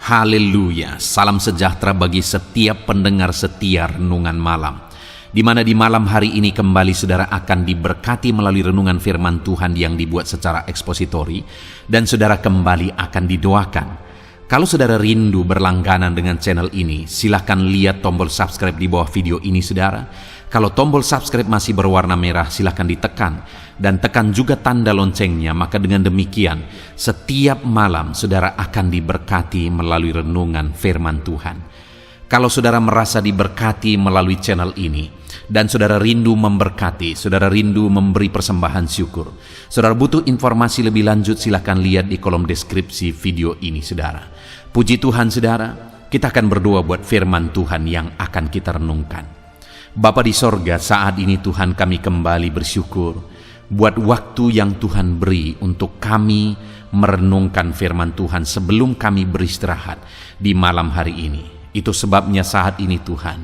Haleluya, salam sejahtera bagi setiap pendengar setia Renungan Malam. Di mana di malam hari ini kembali saudara akan diberkati melalui renungan firman Tuhan yang dibuat secara ekspositori, dan saudara kembali akan didoakan. Kalau saudara rindu berlangganan dengan channel ini, silahkan lihat tombol subscribe di bawah video ini saudara. Kalau tombol subscribe masih berwarna merah, silahkan ditekan. Dan tekan juga tanda loncengnya, maka dengan demikian setiap malam saudara akan diberkati melalui renungan firman Tuhan. Kalau saudara merasa diberkati melalui channel ini, dan saudara rindu memberkati, saudara rindu memberi persembahan syukur, saudara butuh informasi lebih lanjut, silahkan lihat di kolom deskripsi video ini saudara. Puji Tuhan saudara, kita akan berdoa buat firman Tuhan yang akan kita renungkan. Bapa di sorga, saat ini Tuhan kami kembali bersyukur buat waktu yang Tuhan beri untuk kami merenungkan firman Tuhan sebelum kami beristirahat di malam hari ini. Itu sebabnya saat ini Tuhan,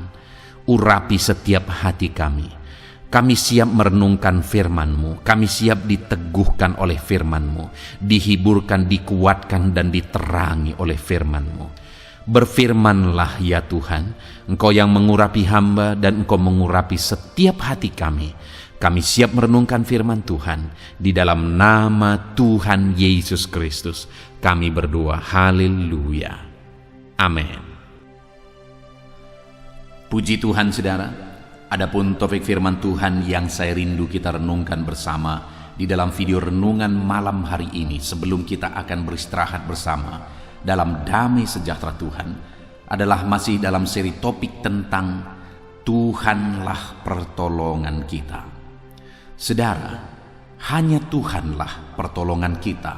urapi setiap hati kami. Kami siap merenungkan firman-Mu, kami siap diteguhkan oleh firman-Mu, dihiburkan, dikuatkan, dan diterangi oleh firman-Mu. Berfirmanlah ya Tuhan, Engkau yang mengurapi hamba dan Engkau mengurapi setiap hati kami. Kami siap merenungkan firman Tuhan. Di dalam nama Tuhan Yesus Kristus kami berdoa, haleluya, amin. Puji Tuhan saudara, adapun topik firman Tuhan yang saya rindu kita renungkan bersama di dalam video renungan malam hari ini sebelum kita akan beristirahat bersama dalam damai sejahtera Tuhan adalah masih dalam seri topik tentang Tuhanlah pertolongan kita. Saudara, hanya Tuhanlah pertolongan kita.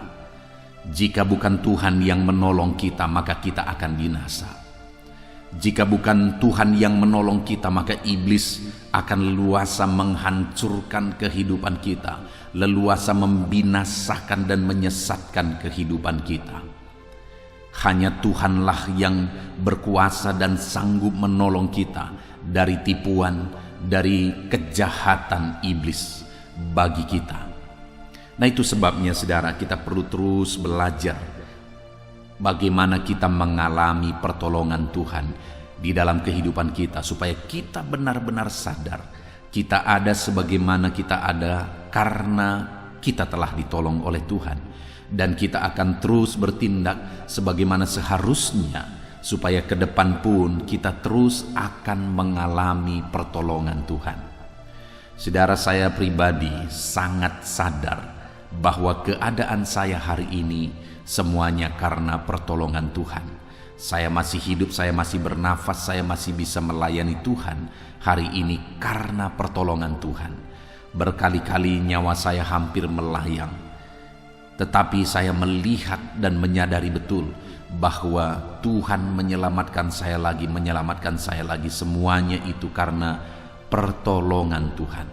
Jika bukan Tuhan yang menolong kita, maka kita akan binasa. Jika bukan Tuhan yang menolong kita, maka iblis akan leluasa menghancurkan kehidupan kita, leluasa membinasakan dan menyesatkan kehidupan kita. Hanya Tuhanlah yang berkuasa dan sanggup menolong kita dari tipuan, dari kejahatan iblis bagi kita. Nah, itu sebabnya saudara, kita perlu terus belajar bagaimana kita mengalami pertolongan Tuhan di dalam kehidupan kita, supaya kita benar-benar sadar kita ada sebagaimana kita ada karena kita telah ditolong oleh Tuhan, dan kita akan terus bertindak sebagaimana seharusnya supaya ke depan pun kita terus akan mengalami pertolongan Tuhan. Saudara, saya pribadi sangat sadar bahwa keadaan saya hari ini semuanya karena pertolongan Tuhan. Saya masih hidup, saya masih bernafas, saya masih bisa melayani Tuhan hari ini karena pertolongan Tuhan. Berkali-kali nyawa saya hampir melayang, tetapi saya melihat dan menyadari betul bahwa Tuhan menyelamatkan saya lagi, semuanya itu karena pertolongan Tuhan.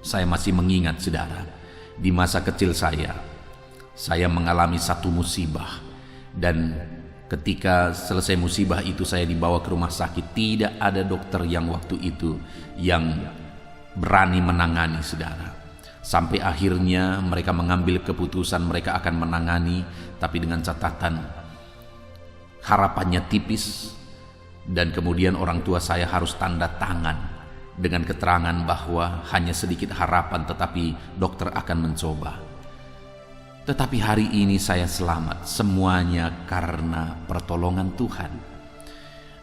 Saya masih mengingat saudara, di masa kecil saya mengalami satu musibah, dan ketika selesai musibah itu saya dibawa ke rumah sakit. Tidak ada dokter yang waktu itu yang berani menangani saudara. Sampai akhirnya mereka mengambil keputusan mereka akan menangani, tapi dengan catatan harapannya tipis, dan kemudian orang tua saya harus tanda tangan dengan keterangan bahwa hanya sedikit harapan, tetapi dokter akan mencoba. Tetapi hari ini saya selamat, semuanya karena pertolongan Tuhan.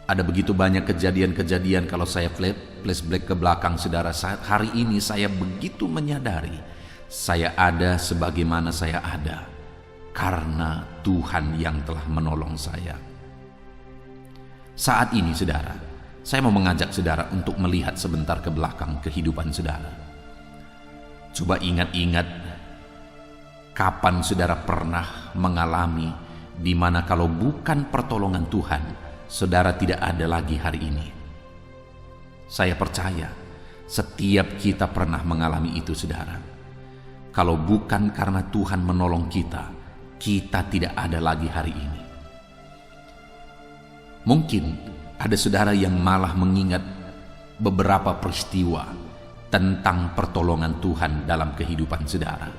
Ada begitu banyak kejadian-kejadian, kalau saya flashback ke belakang saudara, hari ini saya begitu menyadari saya ada sebagaimana saya ada karena Tuhan yang telah menolong saya. Saat ini saudara, saya mau mengajak saudara untuk melihat sebentar ke belakang kehidupan saudara. Coba ingat-ingat kapan saudara pernah mengalami di mana kalau bukan pertolongan Tuhan, saudara tidak ada lagi hari ini. Saya percaya setiap kita pernah mengalami itu saudara. Kalau bukan karena Tuhan menolong kita, kita tidak ada lagi hari ini. Mungkin ada saudara yang malah mengingat beberapa peristiwa tentang pertolongan Tuhan dalam kehidupan saudara.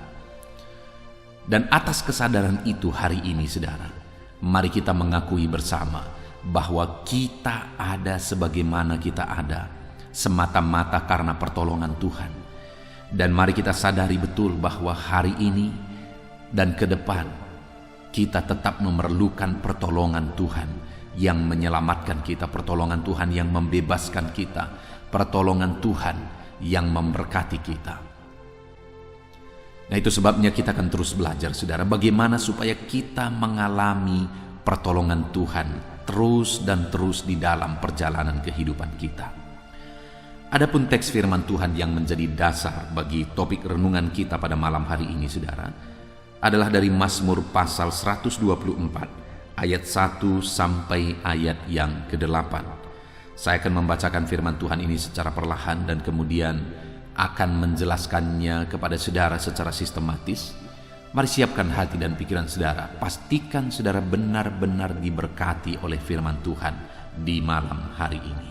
Dan atas kesadaran itu hari ini saudara, mari kita mengakui bersama bahwa kita ada sebagaimana kita ada semata-mata karena pertolongan Tuhan. Dan mari kita sadari betul bahwa hari ini dan ke depan kita tetap memerlukan pertolongan Tuhan yang menyelamatkan kita, pertolongan Tuhan yang membebaskan kita, pertolongan Tuhan yang memberkati kita. Nah, itu sebabnya kita akan terus belajar, saudara, bagaimana supaya kita mengalami pertolongan Tuhan terus dan terus di dalam perjalanan kehidupan kita. Adapun teks firman Tuhan yang menjadi dasar bagi topik renungan kita pada malam hari ini, saudara, adalah dari Mazmur pasal 124 ayat 1 sampai ayat yang ke-8. Saya akan membacakan firman Tuhan ini secara perlahan dan kemudian akan menjelaskannya kepada saudara secara sistematis. Mari siapkan hati dan pikiran saudara. Pastikan saudara benar-benar diberkati oleh firman Tuhan di malam hari ini.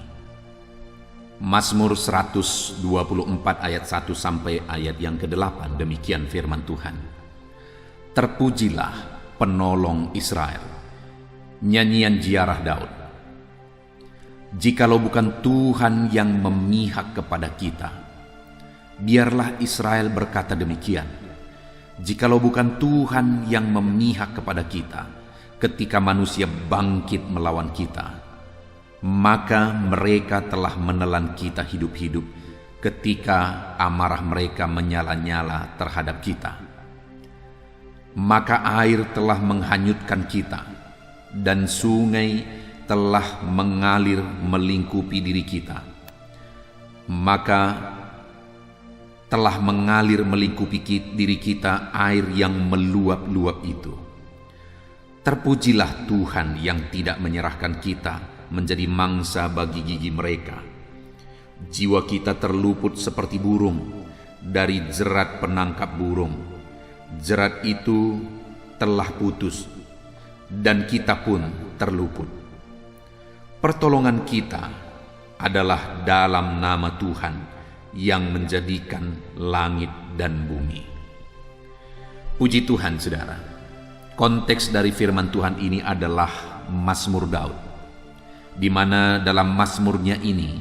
Mazmur 124 ayat 1 sampai ayat yang ke-8, demikian firman Tuhan. Terpujilah penolong Israel. Nyanyian ziarah Daud. Jikalau bukan Tuhan yang memihak kepada kita, biarlah Israel berkata demikian. Jikalau bukan Tuhan yang memihak kepada kita, ketika manusia bangkit melawan kita, maka mereka telah menelan kita hidup-hidup ketika amarah mereka menyala-nyala terhadap kita. Maka air telah menghanyutkan kita, dan sungai telah mengalir melingkupi diri kita. Maka telah mengalir melingkupi diri kita air yang meluap-luap itu. Terpujilah Tuhan yang tidak menyerahkan kita menjadi mangsa bagi gigi mereka. Jiwa kita terluput seperti burung dari jerat penangkap burung. Jerat itu telah putus dan kita pun terluput. Pertolongan kita adalah dalam nama Tuhan yang menjadikan langit dan bumi. Puji Tuhan, saudara. Konteks dari firman Tuhan ini adalah Mazmur Daud, di mana dalam mazmurnya ini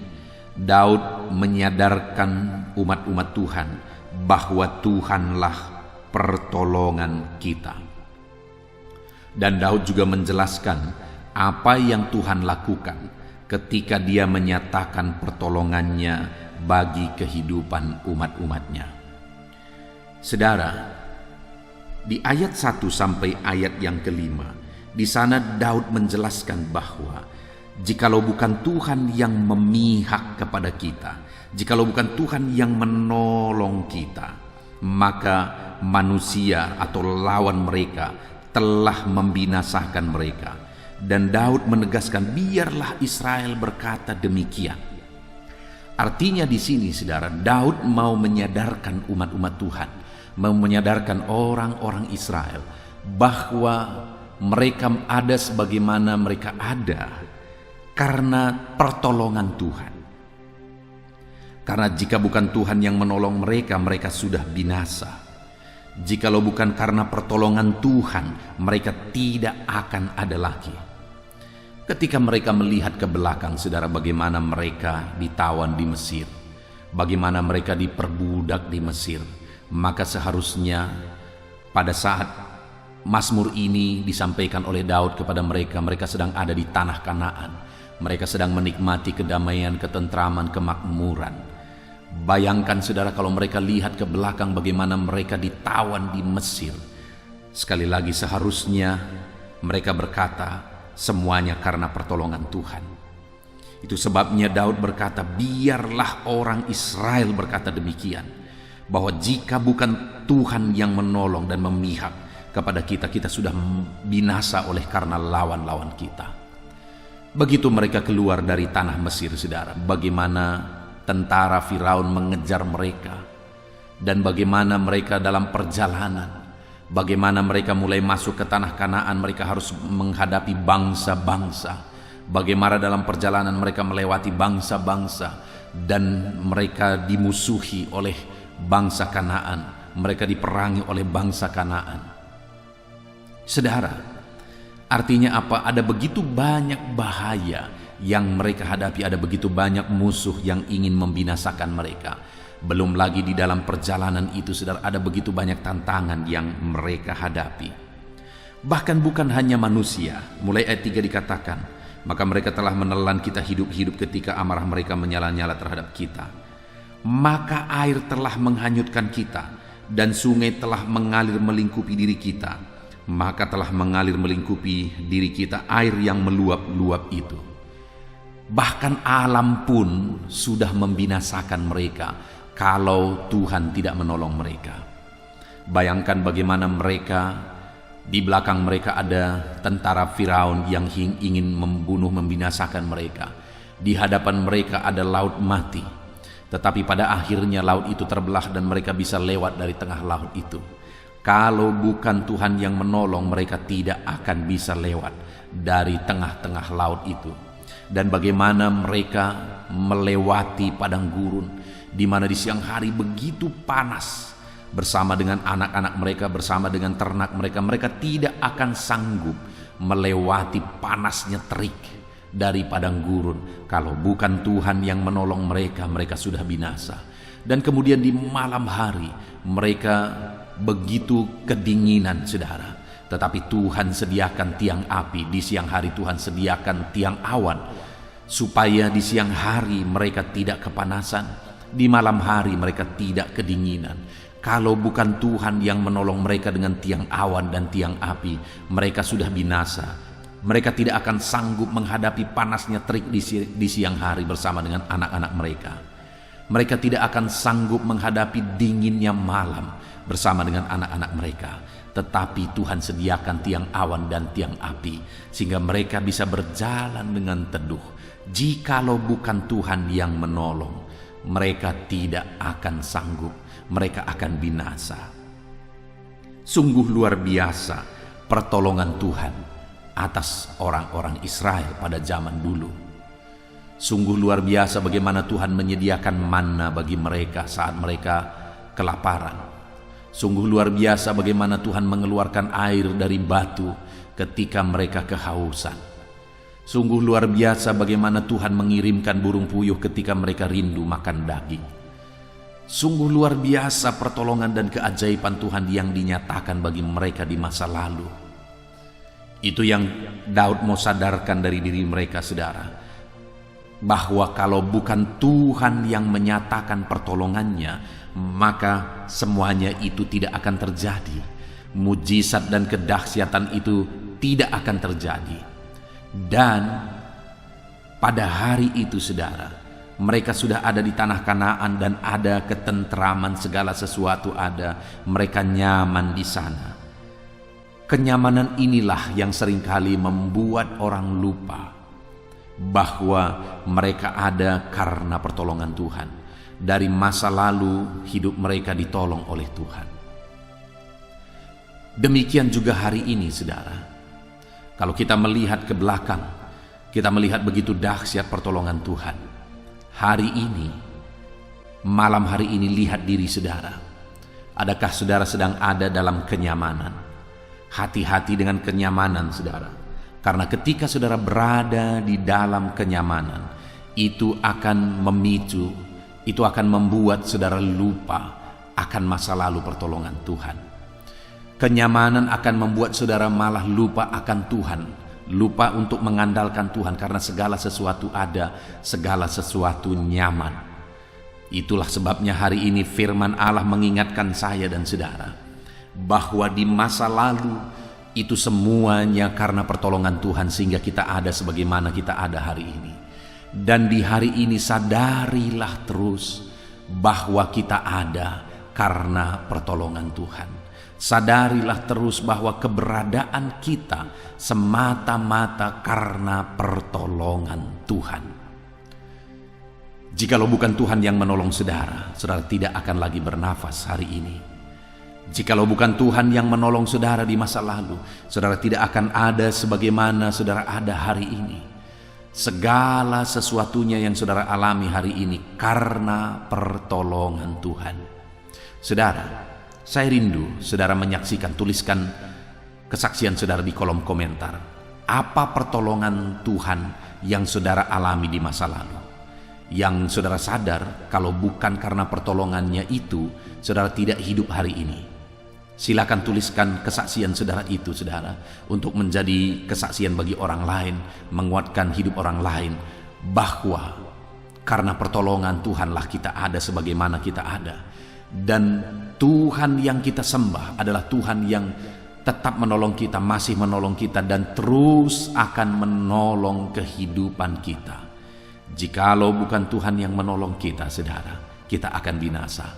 Daud menyadarkan umat-umat Tuhan bahwa Tuhanlah pertolongan kita. Dan Daud juga menjelaskan apa yang Tuhan lakukan ketika dia menyatakan pertolongannya bagi kehidupan umat-umatnya. Saudara, di ayat 1 sampai ayat yang ke-5, di sana Daud menjelaskan bahwa jikalau bukan Tuhan yang memihak kepada kita, jikalau bukan Tuhan yang menolong kita, maka manusia atau lawan mereka telah membinasakan mereka. Dan Daud menegaskan, biarlah Israel berkata demikian. Artinya di sini, saudara, Daud mau menyadarkan umat-umat Tuhan, mau menyadarkan orang-orang Israel bahwa mereka ada sebagaimana mereka ada karena pertolongan Tuhan. Karena jika bukan Tuhan yang menolong mereka, mereka sudah binasa. Jikalau bukan karena pertolongan Tuhan, mereka tidak akan ada lagi. Ketika mereka melihat ke belakang, saudara, bagaimana mereka ditawan di Mesir, bagaimana mereka diperbudak di Mesir, maka seharusnya pada saat Mazmur ini disampaikan oleh Daud kepada mereka, mereka sedang ada di tanah Kanaan. Mereka sedang menikmati kedamaian, ketentraman, kemakmuran. Bayangkan, saudara, kalau mereka lihat ke belakang bagaimana mereka ditawan di Mesir. Sekali lagi, seharusnya mereka berkata, semuanya karena pertolongan Tuhan. Itu sebabnya Daud berkata, biarlah orang Israel berkata demikian, bahwa jika bukan Tuhan yang menolong dan memihak kepada kita, kita sudah binasa oleh karena lawan-lawan kita. Begitu mereka keluar dari tanah Mesir, saudara, bagaimana tentara Firaun mengejar mereka, dan bagaimana mereka dalam perjalanan, bagaimana mereka mulai masuk ke tanah Kanaan, mereka harus menghadapi bangsa-bangsa. Bagaimana dalam perjalanan mereka melewati bangsa-bangsa dan mereka dimusuhi oleh bangsa Kanaan. Mereka diperangi oleh bangsa Kanaan. Saudara, Artinya apa? Ada begitu banyak bahaya yang mereka hadapi, ada begitu banyak musuh yang ingin membinasakan mereka. Belum lagi di dalam perjalanan itu, saudara, ada begitu banyak tantangan yang mereka hadapi. Bahkan bukan hanya manusia. Mulai ayat 3 dikatakan, maka mereka telah menelan kita hidup-hidup ketika amarah mereka menyala-nyala terhadap kita. Maka air telah menghanyutkan kita, dan sungai telah mengalir melingkupi diri kita. Maka telah mengalir melingkupi diri kita air yang meluap-luap itu. Bahkan alam pun sudah membinasakan mereka kalau Tuhan tidak menolong mereka. Bayangkan bagaimana mereka, di belakang mereka ada tentara Firaun yang ingin membunuh, membinasakan mereka. Di hadapan mereka ada laut mati. Tetapi pada akhirnya laut itu terbelah dan mereka bisa lewat dari tengah laut itu. Kalau bukan Tuhan yang menolong, mereka tidak akan bisa lewat dari tengah-tengah laut itu. Dan bagaimana mereka melewati padang gurun, di mana di siang hari begitu panas, bersama dengan anak-anak mereka, bersama dengan ternak mereka. Mereka tidak akan sanggup melewati panasnya terik dari padang gurun. Kalau bukan Tuhan yang menolong mereka, mereka sudah binasa. Dan kemudian di malam hari mereka begitu kedinginan, saudara. Tetapi Tuhan sediakan tiang api. Di siang hari Tuhan sediakan tiang awan, supaya di siang hari mereka tidak kepanasan, di malam hari mereka tidak kedinginan. Kalau bukan Tuhan yang menolong mereka dengan tiang awan dan tiang api, mereka sudah binasa. Mereka tidak akan sanggup menghadapi panasnya terik di siang hari bersama dengan anak-anak mereka. Mereka tidak akan sanggup menghadapi dinginnya malam bersama dengan anak-anak mereka. Tetapi Tuhan sediakan tiang awan dan tiang api, sehingga mereka bisa berjalan dengan teduh. Jikalau bukan Tuhan yang menolong, mereka tidak akan sanggup. Mereka akan binasa. Sungguh luar biasa pertolongan Tuhan atas orang-orang Israel pada zaman dulu. Sungguh luar biasa bagaimana Tuhan menyediakan manna bagi mereka saat mereka kelaparan. Sungguh luar biasa bagaimana Tuhan mengeluarkan air dari batu ketika mereka kehausan. Sungguh luar biasa bagaimana Tuhan mengirimkan burung puyuh ketika mereka rindu makan daging. Sungguh luar biasa pertolongan dan keajaiban Tuhan yang dinyatakan bagi mereka di masa lalu. Itu yang Daud mau sadarkan dari diri mereka, saudara, bahwa kalau bukan Tuhan yang menyatakan pertolongannya, maka semuanya itu tidak akan terjadi. Mujizat dan kedahsyatan itu tidak akan terjadi. Dan pada hari itu, saudara, mereka sudah ada di tanah Kanaan dan ada ketentraman, segala sesuatu ada. Mereka nyaman di sana. Kenyamanan inilah yang seringkali membuat orang lupa bahwa mereka ada karena pertolongan Tuhan. Dari masa lalu hidup mereka ditolong oleh Tuhan. Demikian juga hari ini, saudara. Kalau kita melihat ke belakang, kita melihat begitu dahsyat pertolongan Tuhan. Hari ini, malam hari ini, lihat diri saudara. Adakah saudara sedang ada dalam kenyamanan? Hati-hati dengan kenyamanan, saudara. Karena ketika saudara berada di dalam kenyamanan, itu akan memicu, itu akan membuat saudara lupa akan masa lalu pertolongan Tuhan. Kenyamanan akan membuat saudara malah lupa akan Tuhan, lupa untuk mengandalkan Tuhan, karena segala sesuatu ada, segala sesuatu nyaman. Itulah sebabnya hari ini firman Allah mengingatkan saya dan saudara bahwa di masa lalu itu semuanya karena pertolongan Tuhan, sehingga kita ada sebagaimana kita ada hari ini. Dan di hari ini sadarilah terus bahwa kita ada karena pertolongan Tuhan. Sadarilah terus bahwa keberadaan kita semata-mata karena pertolongan Tuhan. Jikalau bukan Tuhan yang menolong saudara, saudara tidak akan lagi bernafas hari ini. Jikalau bukan Tuhan yang menolong saudara di masa lalu, saudara tidak akan ada sebagaimana saudara ada hari ini. Segala sesuatunya yang saudara alami hari ini karena pertolongan Tuhan. Saudara, saya rindu saudara menyaksikan, tuliskan kesaksian saudara di kolom komentar. apa pertolongan Tuhan yang saudara alami di masa lalu, yang saudara sadar kalau bukan karena pertolongannya itu, saudara tidak hidup hari ini. Silakan tuliskan kesaksian saudara itu, saudara, untuk menjadi kesaksian bagi orang lain, menguatkan hidup orang lain, bahwa karena pertolongan Tuhanlah kita ada sebagaimana kita ada. Dan Tuhan yang kita sembah adalah Tuhan yang tetap menolong kita, masih menolong kita, dan terus akan menolong kehidupan kita. Jikalau bukan Tuhan yang menolong kita, saudara, kita akan binasa.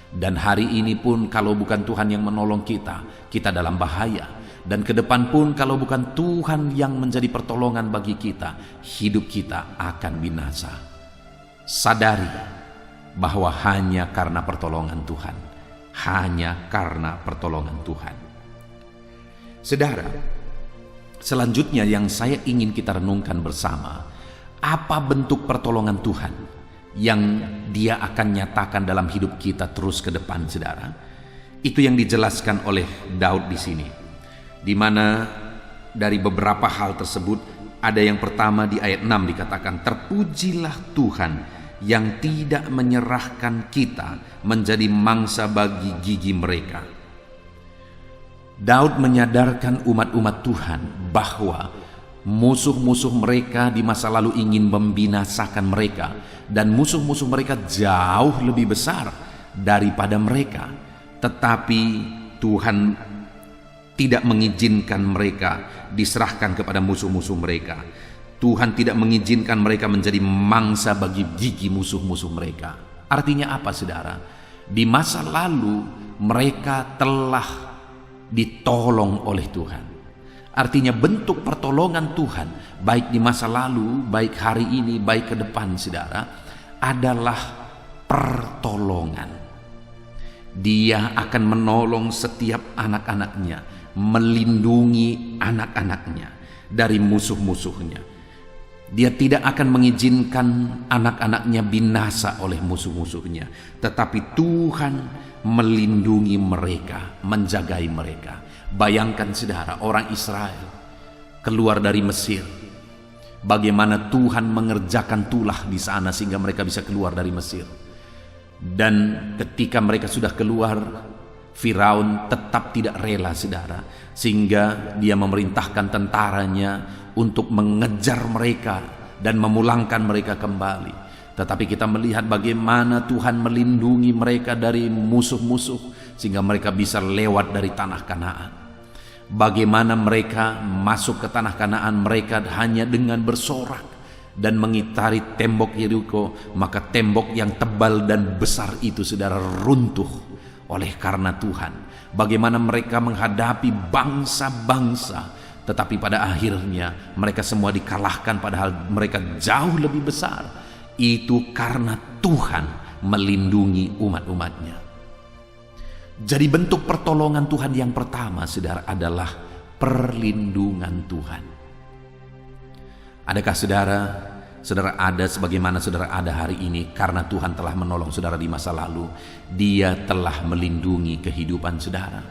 Dan hari ini pun kalau bukan Tuhan yang menolong kita, kita dalam bahaya. Dan ke depan pun kalau bukan Tuhan yang menjadi pertolongan bagi kita, hidup kita akan binasa. Sadari bahwa hanya karena pertolongan Tuhan, hanya karena pertolongan Tuhan. Saudara, selanjutnya yang saya ingin kita renungkan bersama, apa bentuk pertolongan Tuhan yang Dia akan nyatakan dalam hidup kita terus ke depan, saudara? Itu yang dijelaskan oleh Daud di sini, di mana dari beberapa hal tersebut ada yang pertama di ayat 6 dikatakan, terpujilah Tuhan yang tidak menyerahkan kita menjadi mangsa bagi gigi mereka. Daud menyadarkan umat-umat Tuhan bahwa musuh-musuh mereka di masa lalu ingin membinasakan mereka, dan musuh-musuh mereka jauh lebih besar daripada mereka. Tetapi Tuhan tidak mengizinkan mereka diserahkan kepada musuh-musuh mereka. Tuhan tidak mengizinkan mereka menjadi mangsa bagi gigi musuh-musuh mereka. Artinya apa, saudara? Di masa lalu mereka telah ditolong oleh Tuhan. Artinya bentuk pertolongan Tuhan, baik di masa lalu, baik hari ini, baik ke depan, saudara, adalah pertolongan. Dia akan menolong setiap anak-anaknya, melindungi anak-anaknya dari musuh-musuhnya. Dia tidak akan mengizinkan anak-anaknya binasa oleh musuh-musuhnya, tetapi Tuhan melindungi mereka, menjagai mereka. Bayangkan, saudara, orang Israel keluar dari Mesir, bagaimana Tuhan mengerjakan tulah di sana sehingga mereka bisa keluar dari Mesir. Dan ketika mereka sudah keluar, Firaun tetap tidak rela, saudara, sehingga dia memerintahkan tentaranya untuk mengejar mereka dan memulangkan mereka kembali. Tetapi kita melihat bagaimana Tuhan melindungi mereka dari musuh-musuh sehingga mereka bisa lewat dari tanah Kanaan. Bagaimana mereka masuk ke tanah Kanaan mereka hanya dengan bersorak dan mengitari tembok Yeriko, maka tembok yang tebal dan besar itu, saudara, runtuh oleh karena Tuhan. Bagaimana mereka menghadapi bangsa-bangsa, tetapi pada akhirnya mereka semua dikalahkan padahal mereka jauh lebih besar. Itu karena Tuhan melindungi umat-umatnya. Jadi bentuk pertolongan Tuhan yang pertama, saudara, adalah perlindungan Tuhan. Adakah saudara ada sebagaimana saudara ada hari ini karena Tuhan telah menolong saudara di masa lalu? Dia telah melindungi kehidupan saudara.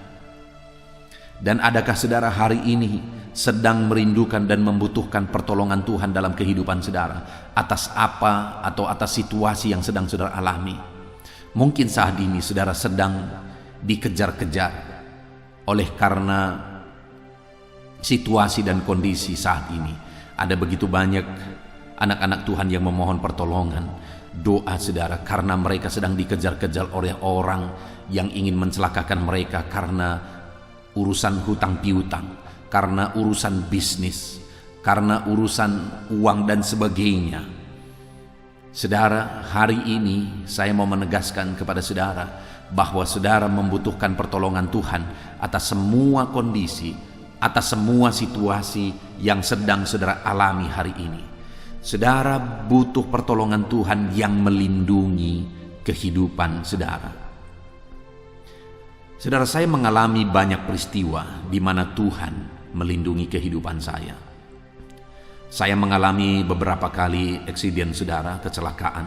Dan adakah saudara hari ini sedang merindukan dan membutuhkan pertolongan Tuhan dalam kehidupan saudara atas apa atau atas situasi yang sedang saudara alami? Mungkin saat ini saudara sedang dikejar-kejar oleh karena situasi dan kondisi saat ini. Ada begitu banyak anak-anak Tuhan yang memohon pertolongan, doa, saudara, karena mereka sedang dikejar-kejar oleh orang yang ingin mencelakakan mereka karena urusan hutang piutang, karena urusan bisnis, karena urusan uang dan sebagainya. Saudara, hari ini saya mau menegaskan kepada saudara bahwa saudara membutuhkan pertolongan Tuhan atas semua kondisi, atas semua situasi yang sedang saudara alami hari ini. Saudara butuh pertolongan Tuhan yang melindungi kehidupan saudara. Saudara, saya mengalami banyak peristiwa di mana Tuhan melindungi kehidupan saya. Saya mengalami beberapa kali eksiden, saudara, kecelakaan.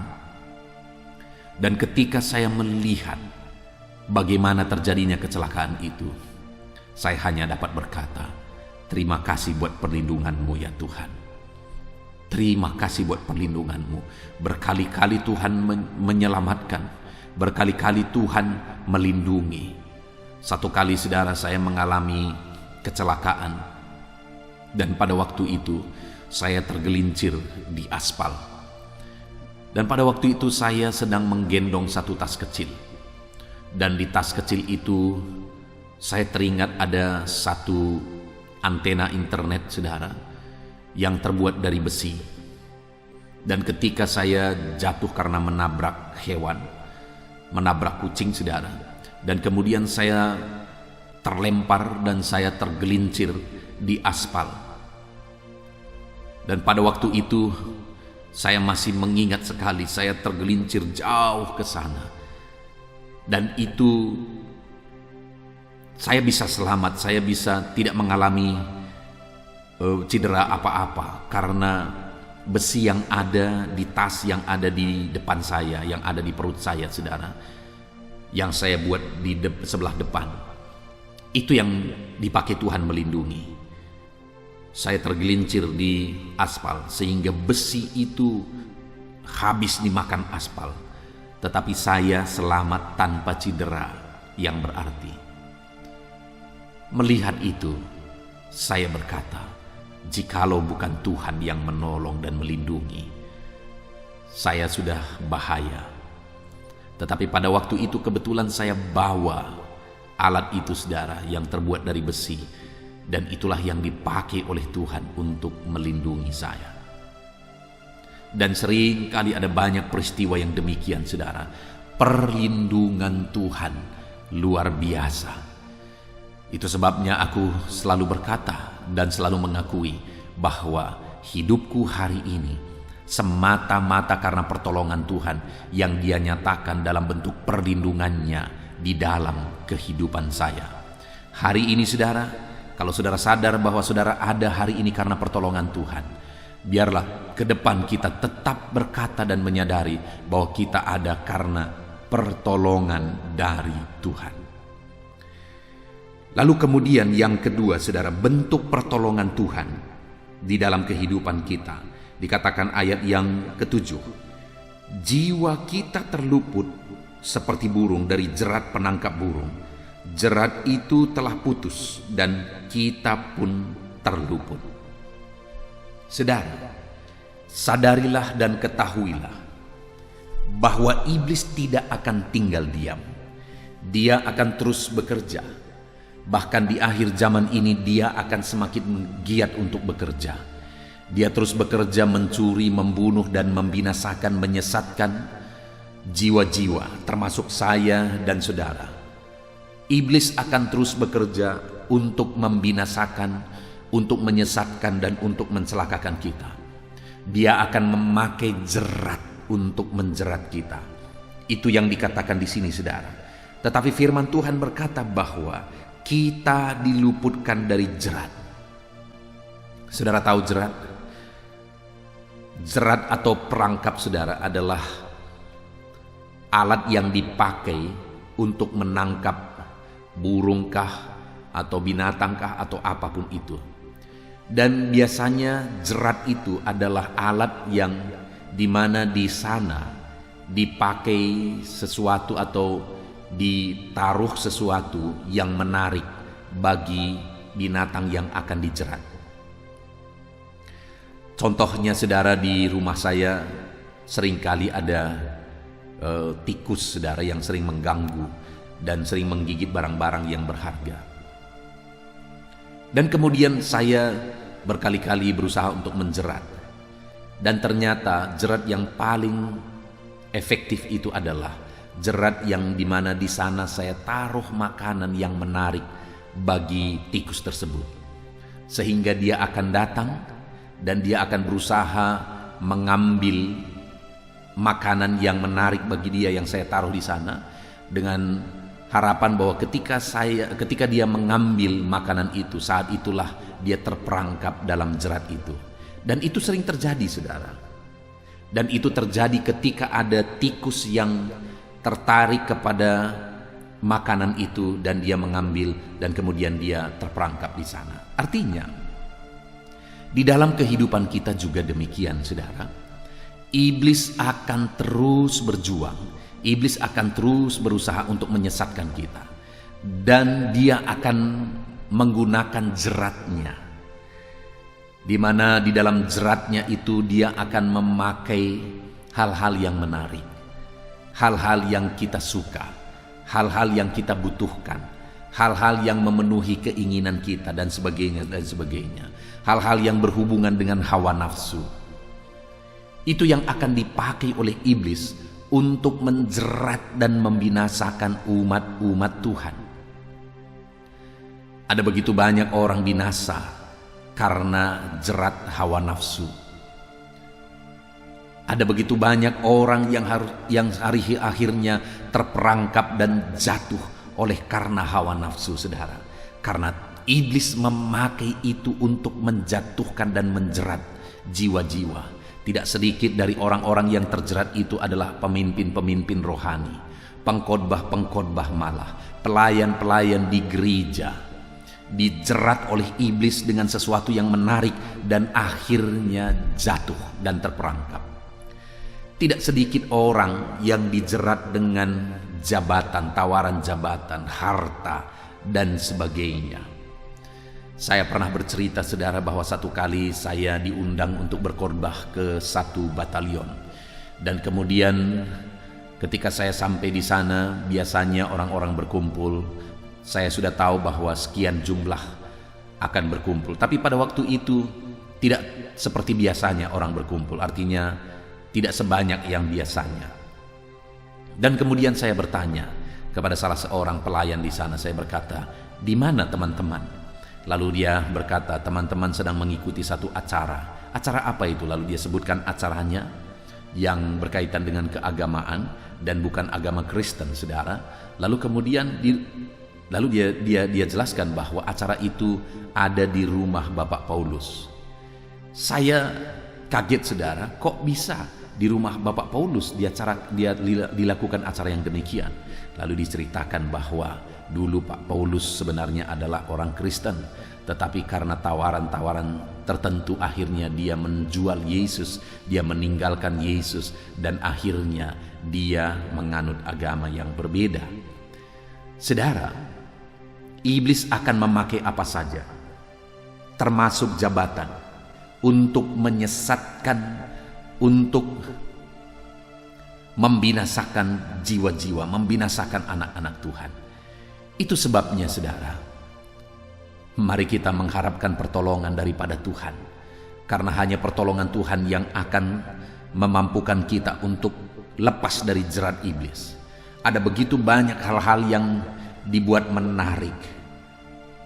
Dan ketika saya melihat bagaimana terjadinya kecelakaan itu, saya hanya dapat berkata, Terima kasih buat perlindungan-Mu ya Tuhan. Terima kasih buat perlindungan-Mu. Berkali-kali Tuhan menyelamatkan. Berkali-kali Tuhan melindungi. Satu kali saudara, saya mengalami kecelakaan. Dan pada waktu itu saya tergelincir di aspal. Dan pada waktu itu saya sedang menggendong satu tas kecil. Dan di tas kecil itu saya teringat ada satu antena internet saudara yang terbuat dari besi. Dan ketika saya jatuh karena menabrak hewan, menabrak kucing saudara, dan kemudian saya terlempar dan saya tergelincir di aspal. Dan pada waktu itu saya masih mengingat sekali, saya tergelincir jauh ke sana. Dan itu saya bisa selamat, saya bisa tidak mengalami cedera apa-apa karena besi yang ada di tas yang ada di depan saya, yang ada di perut saya saudara, yang saya buat di sebelah depan, itu yang dipakai Tuhan melindungi. Saya tergelincir di aspal sehingga besi itu habis dimakan aspal, tetapi saya selamat tanpa cedera yang berarti. Melihat itu, saya berkata, jikalau bukan Tuhan yang menolong dan melindungi, saya sudah bahaya. Tetapi pada waktu itu kebetulan saya bawa alat itu saudara yang terbuat dari besi, dan itulah yang dipakai oleh Tuhan untuk melindungi saya. Dan sering kali ada banyak peristiwa yang demikian saudara. Perlindungan Tuhan luar biasa. Itu sebabnya aku selalu berkata dan selalu mengakui bahwa hidupku hari ini semata-mata karena pertolongan Tuhan yang Dia nyatakan dalam bentuk perlindungannya di dalam kehidupan saya. Hari ini saudara, kalau saudara sadar bahwa saudara ada hari ini karena pertolongan Tuhan, biarlah ke depan kita tetap berkata dan menyadari bahwa kita ada karena pertolongan dari Tuhan. Lalu kemudian yang kedua saudara, bentuk pertolongan Tuhan di dalam kehidupan kita. Dikatakan ayat yang ke-7, jiwa kita terluput seperti burung dari jerat penangkap burung. Jerat itu telah putus dan kita pun terluput. Saudara, sadarilah dan ketahuilah bahwa iblis tidak akan tinggal diam. Dia akan terus bekerja. Bahkan di akhir zaman ini dia akan semakin giat untuk bekerja. Dia terus bekerja mencuri, membunuh dan membinasakan, menyesatkan jiwa-jiwa termasuk saya dan saudara. Iblis akan terus bekerja untuk membinasakan, untuk menyesatkan dan untuk mencelakakan kita. Dia akan memakai jerat untuk menjerat kita. Itu yang dikatakan di sini saudara. Tetapi firman Tuhan berkata bahwa kita diluputkan dari jerat. Saudara tahu jerat? Jerat atau perangkap saudara adalah alat yang dipakai untuk menangkap burungkah atau binatangkah atau apapun itu. Dan biasanya jerat itu adalah alat yang dimana di sana dipakai sesuatu atau ditaruh sesuatu yang menarik bagi binatang yang akan dijerat. Contohnya saudara, di rumah saya seringkali ada tikus saudara yang sering mengganggu dan sering menggigit barang-barang yang berharga. Dan kemudian saya berkali-kali berusaha untuk menjerat. Dan ternyata jerat yang paling efektif itu adalah jerat yang dimana di sana saya taruh makanan yang menarik bagi tikus tersebut, sehingga dia akan datang dan dia akan berusaha mengambil makanan yang menarik bagi dia yang saya taruh di sana, dengan harapan bahwa ketika dia mengambil makanan itu, saat itulah dia terperangkap dalam jerat itu. Dan itu sering terjadi saudara. Dan itu terjadi ketika ada tikus yang tertarik kepada makanan itu dan dia mengambil dan kemudian dia terperangkap di sana. Artinya, di dalam kehidupan kita juga demikian, saudara. Iblis akan terus berjuang. Iblis akan terus berusaha untuk menyesatkan kita. Dan dia akan menggunakan jeratnya. Di mana di dalam jeratnya itu dia akan memakai hal-hal yang menarik. Hal-hal yang kita suka. Hal-hal yang kita butuhkan. Hal-hal yang memenuhi keinginan kita dan sebagainya dan sebagainya. Hal-hal yang berhubungan dengan hawa nafsu. Itu yang akan dipakai oleh iblis untuk menjerat dan membinasakan umat-umat Tuhan. Ada begitu banyak orang binasa karena jerat hawa nafsu. Ada begitu banyak orang yang hari akhirnya terperangkap dan jatuh oleh karena hawa nafsu, saudara. Karena iblis memakai itu untuk menjatuhkan dan menjerat jiwa-jiwa. Tidak sedikit dari orang-orang yang terjerat itu adalah pemimpin-pemimpin rohani, pengkhotbah-pengkhotbah malah, pelayan-pelayan di gereja, dijerat oleh iblis dengan sesuatu yang menarik dan akhirnya jatuh dan terperangkap. Tidak sedikit orang yang dijerat dengan jabatan, tawaran jabatan, harta, dan sebagainya. Saya pernah bercerita, saudara, bahwa satu kali saya diundang untuk berkhotbah ke satu batalion. Dan kemudian ketika saya sampai di sana, biasanya orang-orang berkumpul. Saya sudah tahu bahwa sekian jumlah akan berkumpul. Tapi pada waktu itu tidak seperti biasanya orang berkumpul. Artinya tidak sebanyak yang biasanya. Dan kemudian saya bertanya kepada salah seorang pelayan di sana. Saya berkata, "Di mana teman-teman?" Lalu dia berkata, teman-teman sedang mengikuti satu acara. Acara apa itu? Lalu dia sebutkan acaranya yang berkaitan dengan keagamaan dan bukan agama Kristen, saudara. Lalu kemudian dia jelaskan bahwa acara itu ada di rumah Bapak Paulus. Saya kaget, saudara, kok bisa di rumah Bapak Paulus dia dilakukan acara yang demikian. Lalu diceritakan bahwa dulu Pak Paulus sebenarnya adalah orang Kristen, tetapi karena tawaran-tawaran tertentu akhirnya dia menjual Yesus, dia meninggalkan Yesus, dan akhirnya dia menganut agama yang berbeda. Saudara, iblis akan memakai apa saja, termasuk jabatan, untuk menyesatkan, untuk membinasakan jiwa-jiwa, membinasakan anak-anak Tuhan. Itu sebabnya, saudara, mari kita mengharapkan pertolongan daripada Tuhan. Karena hanya pertolongan Tuhan yang akan memampukan kita untuk lepas dari jerat iblis. Ada begitu banyak hal-hal yang dibuat menarik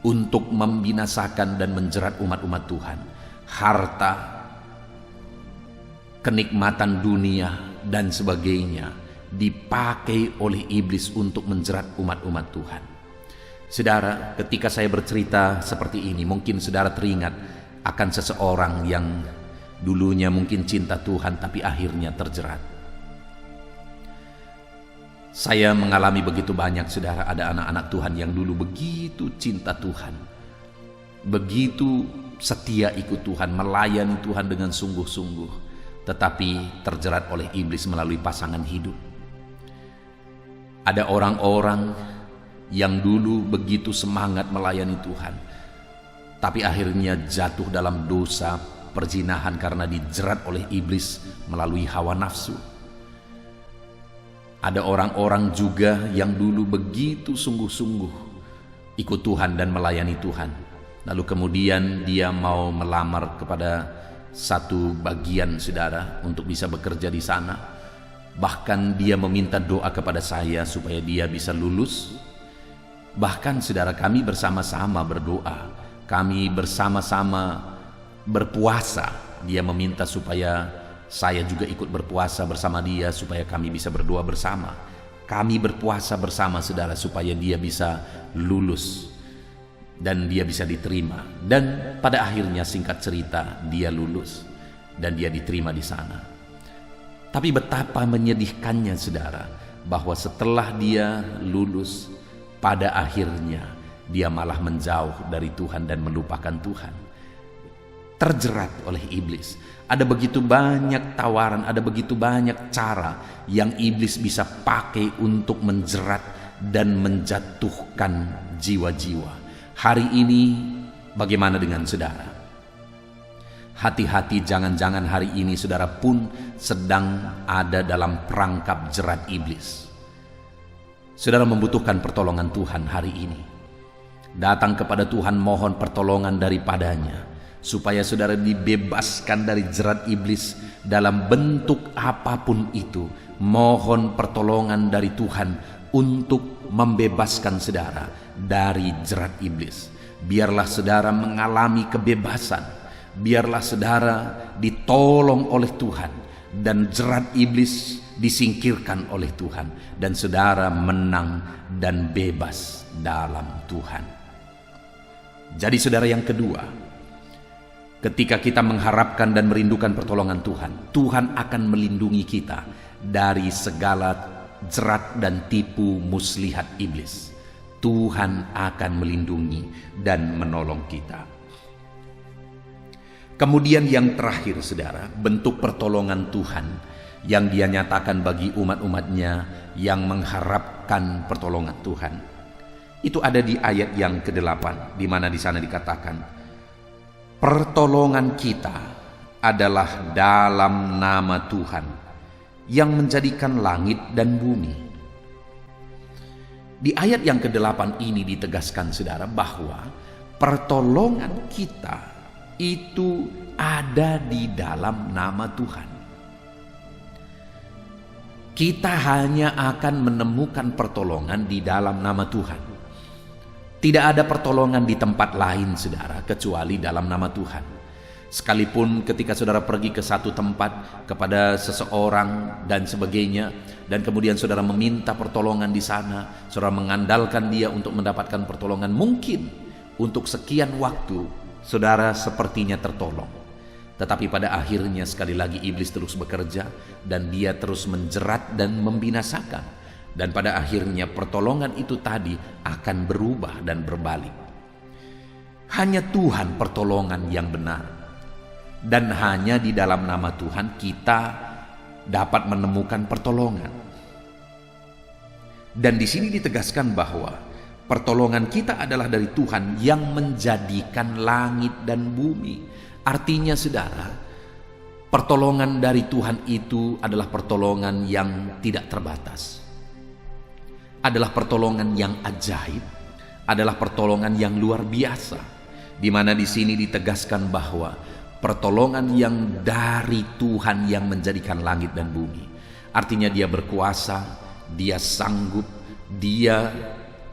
untuk membinasakan dan menjerat umat-umat Tuhan. Harta, kenikmatan dunia, dan sebagainya dipakai oleh iblis untuk menjerat umat-umat Tuhan. Saudara, ketika saya bercerita seperti ini, mungkin saudara teringat akan seseorang yang dulunya mungkin cinta Tuhan tapi akhirnya terjerat. Saya mengalami begitu banyak, saudara, ada anak-anak Tuhan yang dulu begitu cinta Tuhan, begitu setia ikut Tuhan, melayani Tuhan dengan sungguh-sungguh, tetapi terjerat oleh iblis melalui pasangan hidup. Ada orang-orang yang dulu begitu semangat melayani Tuhan, tapi akhirnya jatuh dalam dosa perzinahan karena dijerat oleh iblis melalui hawa nafsu. Ada orang-orang juga yang dulu begitu sungguh-sungguh ikut Tuhan dan melayani Tuhan, lalu kemudian dia mau melamar kepada satu bagian, saudara, untuk bisa bekerja di sana. Bahkan dia meminta doa kepada saya supaya dia bisa lulus. Bahkan, saudara, kami bersama-sama berdoa, kami bersama-sama berpuasa. Dia meminta supaya saya juga ikut berpuasa bersama dia supaya kami bisa berdoa bersama. Kami berpuasa bersama, saudara, supaya dia bisa lulus dan dia bisa diterima. Dan pada akhirnya, singkat cerita, dia lulus dan dia diterima di sana. Tapi betapa menyedihkannya, saudara, bahwa setelah dia lulus, pada akhirnya dia malah menjauh dari Tuhan dan melupakan Tuhan. Terjerat oleh iblis. Ada begitu banyak tawaran, ada begitu banyak cara yang iblis bisa pakai untuk menjerat dan menjatuhkan jiwa-jiwa. Hari ini bagaimana dengan saudara? Hati-hati, jangan-jangan hari ini saudara pun sedang ada dalam perangkap jerat iblis. Saudara membutuhkan pertolongan Tuhan hari ini. Datang kepada Tuhan, mohon pertolongan daripadanya, supaya saudara dibebaskan dari jerat iblis dalam bentuk apapun itu. Mohon pertolongan dari Tuhan untuk membebaskan saudara dari jerat iblis. Biarlah saudara mengalami kebebasan. Biarlah saudara ditolong oleh Tuhan dan jerat iblis disingkirkan oleh Tuhan, dan saudara menang dan bebas dalam Tuhan. Jadi saudara, yang kedua, ketika kita mengharapkan dan merindukan pertolongan Tuhan, Tuhan akan melindungi kita dari segala jerat dan tipu muslihat iblis. Tuhan akan melindungi dan menolong kita. Kemudian yang terakhir saudara, bentuk pertolongan Tuhan yang Dia nyatakan bagi umat-umatnya yang mengharapkan pertolongan Tuhan. Itu ada di ayat yang ke-8, di mana di sana dikatakan, pertolongan kita adalah dalam nama Tuhan yang menjadikan langit dan bumi. Di ayat yang ke-8 ini ditegaskan saudara bahwa pertolongan kita itu ada di dalam nama Tuhan. Kita hanya akan menemukan pertolongan di dalam nama Tuhan. Tidak ada pertolongan di tempat lain saudara kecuali dalam nama Tuhan. Sekalipun ketika saudara pergi ke satu tempat kepada seseorang dan sebagainya, dan kemudian saudara meminta pertolongan di sana, saudara mengandalkan dia untuk mendapatkan pertolongan, mungkin untuk sekian waktu saudara sepertinya tertolong. Tetapi pada akhirnya sekali lagi iblis terus bekerja dan dia terus menjerat dan membinasakan. Dan pada akhirnya pertolongan itu tadi akan berubah dan berbalik. Hanya Tuhan pertolongan yang benar. Dan hanya di dalam nama Tuhan kita dapat menemukan pertolongan. Dan di sini ditegaskan bahwa pertolongan kita adalah dari Tuhan yang menjadikan langit dan bumi. Artinya saudara, pertolongan dari Tuhan itu adalah pertolongan yang tidak terbatas. Adalah pertolongan yang ajaib, adalah pertolongan yang luar biasa. Di mana di sini ditegaskan bahwa pertolongan yang dari Tuhan yang menjadikan langit dan bumi. Artinya Dia berkuasa, Dia sanggup, Dia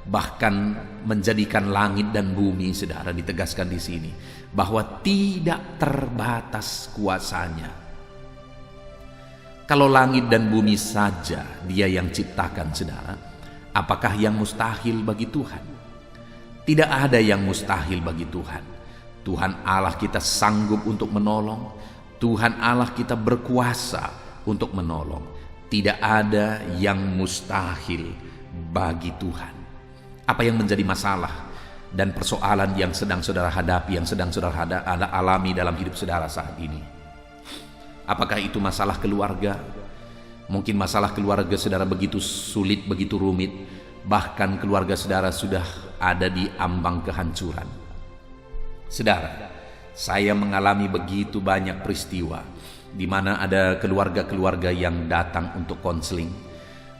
bahkan menjadikan langit dan bumi, saudara, ditegaskan di sini bahwa tidak terbatas kuasanya. Kalau langit dan bumi saja Dia yang ciptakan, saudara, apakah yang mustahil bagi Tuhan? Tidak ada yang mustahil bagi Tuhan. Tuhan Allah kita sanggup untuk menolong. Tuhan Allah kita berkuasa untuk menolong. Tidak ada yang mustahil bagi Tuhan. Apa yang menjadi masalah dan persoalan yang sedang saudara hadapi, yang sedang saudara alami dalam hidup saudara saat ini? Apakah itu masalah keluarga? Mungkin masalah keluarga saudara begitu sulit, begitu rumit, bahkan keluarga saudara sudah ada di ambang kehancuran. Saudara, saya mengalami begitu banyak peristiwa di mana ada keluarga-keluarga yang datang untuk konseling,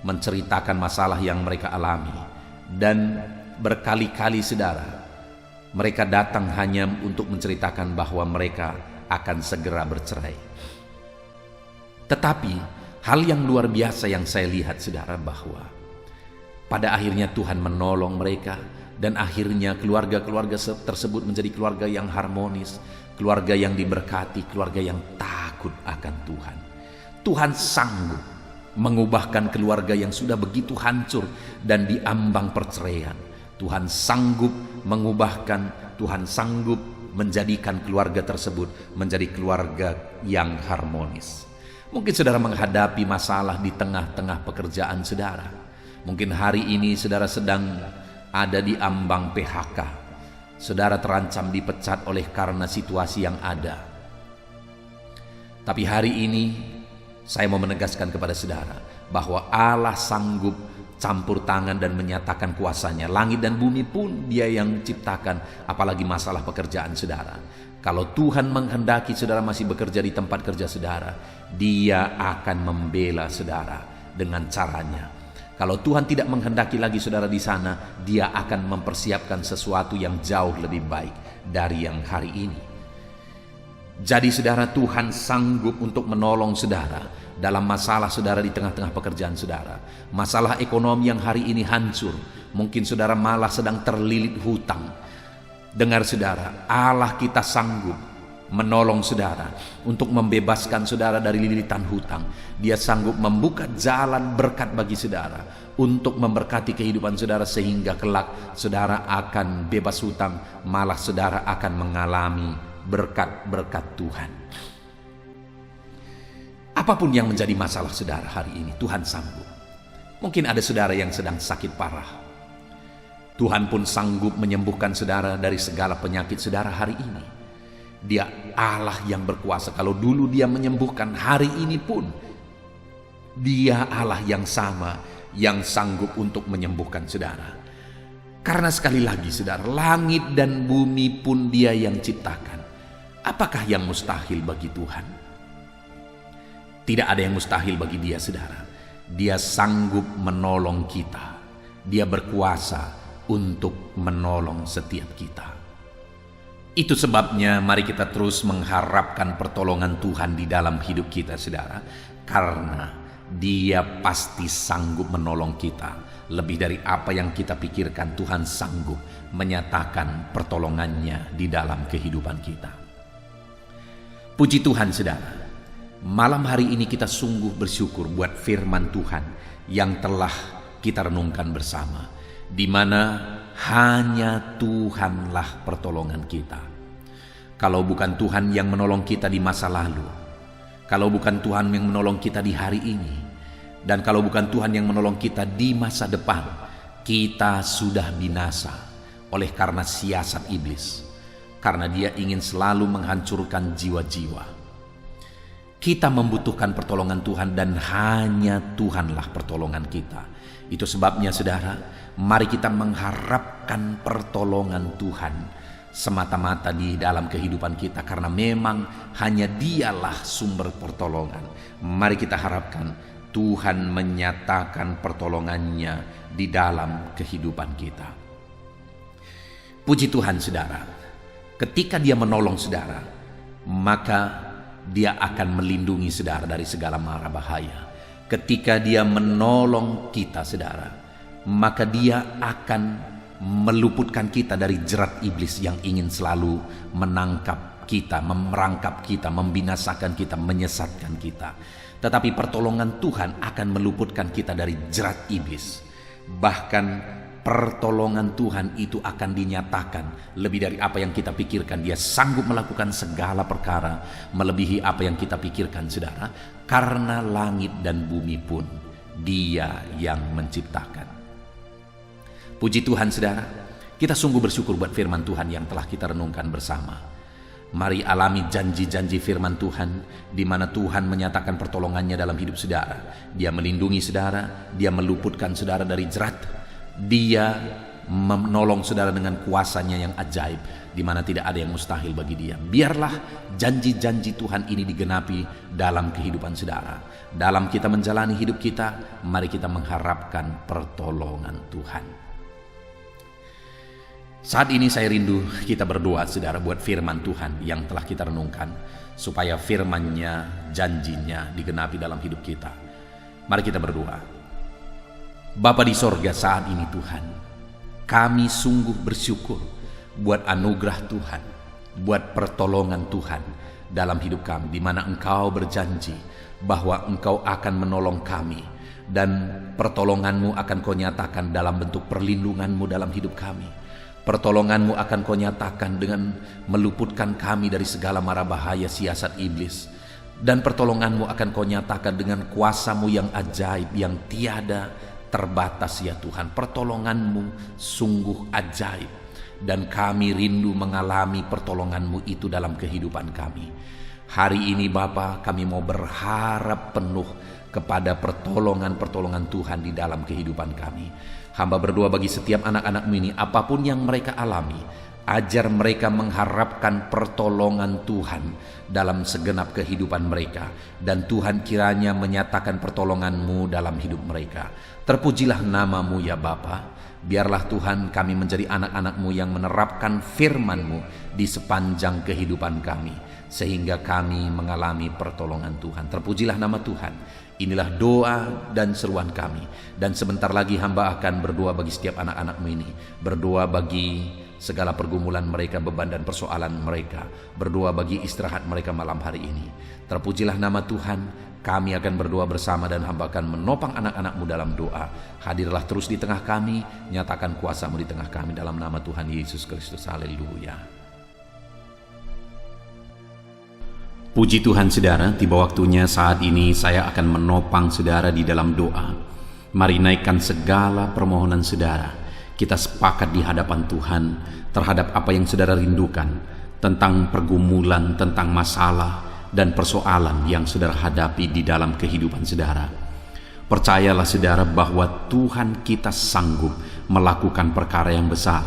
menceritakan masalah yang mereka alami. Dan berkali-kali saudara, mereka datang hanya untuk menceritakan bahwa mereka akan segera bercerai. Tetapi hal yang luar biasa yang saya lihat saudara, bahwa pada akhirnya Tuhan menolong mereka. Dan akhirnya keluarga-keluarga tersebut menjadi keluarga yang harmonis, keluarga yang diberkati, keluarga yang takut akan Tuhan. Tuhan sanggup mengubahkan keluarga yang sudah begitu hancur dan diambang perceraian. Tuhan sanggup mengubahkan, Tuhan sanggup menjadikan keluarga tersebut menjadi keluarga yang harmonis. Mungkin saudara menghadapi masalah di tengah-tengah pekerjaan saudara. Mungkin hari ini saudara sedang ada di ambang PHK. Saudara terancam dipecat oleh karena situasi yang ada. Tapi hari ini saya mau menegaskan kepada saudara bahwa Allah sanggup campur tangan dan menyatakan kuasanya. Langit dan bumi pun Dia yang ciptakan, apalagi masalah pekerjaan saudara. Kalau Tuhan menghendaki saudara masih bekerja di tempat kerja saudara, Dia akan membela saudara dengan caranya. Kalau Tuhan tidak menghendaki lagi saudara di sana, Dia akan mempersiapkan sesuatu yang jauh lebih baik dari yang hari ini. Jadi saudara, Tuhan sanggup untuk menolong saudara dalam masalah saudara di tengah-tengah pekerjaan saudara. Masalah ekonomi yang hari ini hancur, mungkin saudara malah sedang terlilit hutang. Dengar saudara, Allah kita sanggup menolong saudara untuk membebaskan saudara dari lilitan hutang. Dia sanggup membuka jalan berkat bagi saudara untuk memberkati kehidupan saudara, sehingga kelak saudara akan bebas hutang, malah saudara akan mengalami berkat-berkat Tuhan. Apapun yang menjadi masalah saudara hari ini, Tuhan sanggup. Mungkin ada saudara yang sedang sakit parah. Tuhan pun sanggup menyembuhkan saudara dari segala penyakit saudara hari ini. Dia Allah yang berkuasa. Kalau dulu Dia menyembuhkan, hari ini pun Dia Allah yang sama, yang sanggup untuk menyembuhkan saudara. Karena sekali lagi saudara, langit dan bumi pun Dia yang ciptakan. Apakah yang mustahil bagi Tuhan? Tidak ada yang mustahil bagi Dia saudara. Dia sanggup menolong kita. Dia berkuasa untuk menolong setiap kita. Itu sebabnya mari kita terus mengharapkan pertolongan Tuhan di dalam hidup kita saudara, karena Dia pasti sanggup menolong kita. Lebih dari apa yang kita pikirkan, Tuhan sanggup menyatakan pertolongannya di dalam kehidupan kita. Puji Tuhan saudara, malam hari ini kita sungguh bersyukur buat firman Tuhan yang telah kita renungkan bersama, di mana hanya Tuhanlah pertolongan kita. Kalau bukan Tuhan yang menolong kita di masa lalu, kalau bukan Tuhan yang menolong kita di hari ini, dan kalau bukan Tuhan yang menolong kita di masa depan, kita sudah binasa oleh karena siasat iblis, karena dia ingin selalu menghancurkan jiwa-jiwa. Kita membutuhkan pertolongan Tuhan, dan hanya Tuhanlah pertolongan kita. Itu sebabnya saudara, mari kita mengharapkan pertolongan Tuhan semata-mata di dalam kehidupan kita, karena memang hanya Dialah sumber pertolongan. Mari kita harapkan Tuhan menyatakan pertolongannya di dalam kehidupan kita. Puji Tuhan saudara, ketika Dia menolong saudara, maka Dia akan melindungi saudara dari segala mara bahaya. Ketika Dia menolong kita saudara, maka Dia akan meluputkan kita dari jerat iblis yang ingin selalu menangkap kita, merangkap kita, membinasakan kita, menyesatkan kita. Tetapi pertolongan Tuhan akan meluputkan kita dari jerat iblis. Bahkan pertolongan Tuhan itu akan dinyatakan lebih dari apa yang kita pikirkan. Dia sanggup melakukan segala perkara melebihi apa yang kita pikirkan saudara, karena langit dan bumi pun Dia yang menciptakan. Puji Tuhan saudara, kita sungguh bersyukur buat firman Tuhan yang telah kita renungkan bersama. Mari alami janji-janji firman Tuhan, di mana Tuhan menyatakan pertolongannya dalam hidup saudara. Dia melindungi saudara, Dia meluputkan saudara dari jerat, Dia menolong saudara dengan kuasanya yang ajaib, di mana tidak ada yang mustahil bagi Dia. Biarlah janji-janji Tuhan ini digenapi dalam kehidupan saudara. Dalam kita menjalani hidup kita, mari kita mengharapkan pertolongan Tuhan. Saat ini saya rindu kita berdoa saudara buat firman Tuhan yang telah kita renungkan, supaya firman-Nya, janjinya digenapi dalam hidup kita. Mari kita berdoa. Bapa di sorga, saat ini Tuhan, kami sungguh bersyukur buat anugerah Tuhan, buat pertolongan Tuhan dalam hidup kami, di mana Engkau berjanji bahwa Engkau akan menolong kami, dan pertolongan-Mu akan Kau nyatakan dalam bentuk perlindungan-Mu dalam hidup kami. Pertolongan-Mu akan Kau nyatakan dengan meluputkan kami dari segala mara bahaya siasat iblis, dan pertolongan-Mu akan Kau nyatakan dengan kuasa-Mu yang ajaib, yang tiada terbatas ya Tuhan. Pertolongan-Mu sungguh ajaib, dan kami rindu mengalami pertolongan-Mu itu dalam kehidupan kami. Hari ini Bapa, kami mau berharap penuh kepada pertolongan-pertolongan Tuhan di dalam kehidupan kami. Hamba berdoa bagi setiap anak-anak-Mu ini, apapun yang mereka alami, ajar mereka mengharapkan pertolongan Tuhan dalam segenap kehidupan mereka, dan Tuhan kiranya menyatakan pertolongan-Mu dalam hidup mereka. Terpujilah nama-Mu ya Bapa. Biarlah Tuhan kami menjadi anak-anak-Mu yang menerapkan firman-Mu di sepanjang kehidupan kami, sehingga kami mengalami pertolongan Tuhan. Terpujilah nama Tuhan. Inilah doa dan seruan kami. Dan sebentar lagi hamba akan berdoa bagi setiap anak-anak-Mu ini. Berdoa bagi segala pergumulan mereka, beban dan persoalan mereka. Berdoa bagi istirahat mereka malam hari ini. Terpujilah nama Tuhan. Kami akan berdoa bersama dan hamba akan menopang anak-anak-Mu dalam doa. Hadirlah terus di tengah kami, nyatakan kuasa-Mu di tengah kami dalam nama Tuhan Yesus Kristus. Haleluya. Puji Tuhan saudara, tiba waktunya saat ini saya akan menopang saudara di dalam doa. Mari naikkan segala permohonan saudara. Kita sepakat di hadapan Tuhan terhadap apa yang saudara rindukan, tentang pergumulan, tentang masalah dan persoalan yang saudara hadapi di dalam kehidupan saudara. Percayalah saudara bahwa Tuhan kita sanggup melakukan perkara yang besar.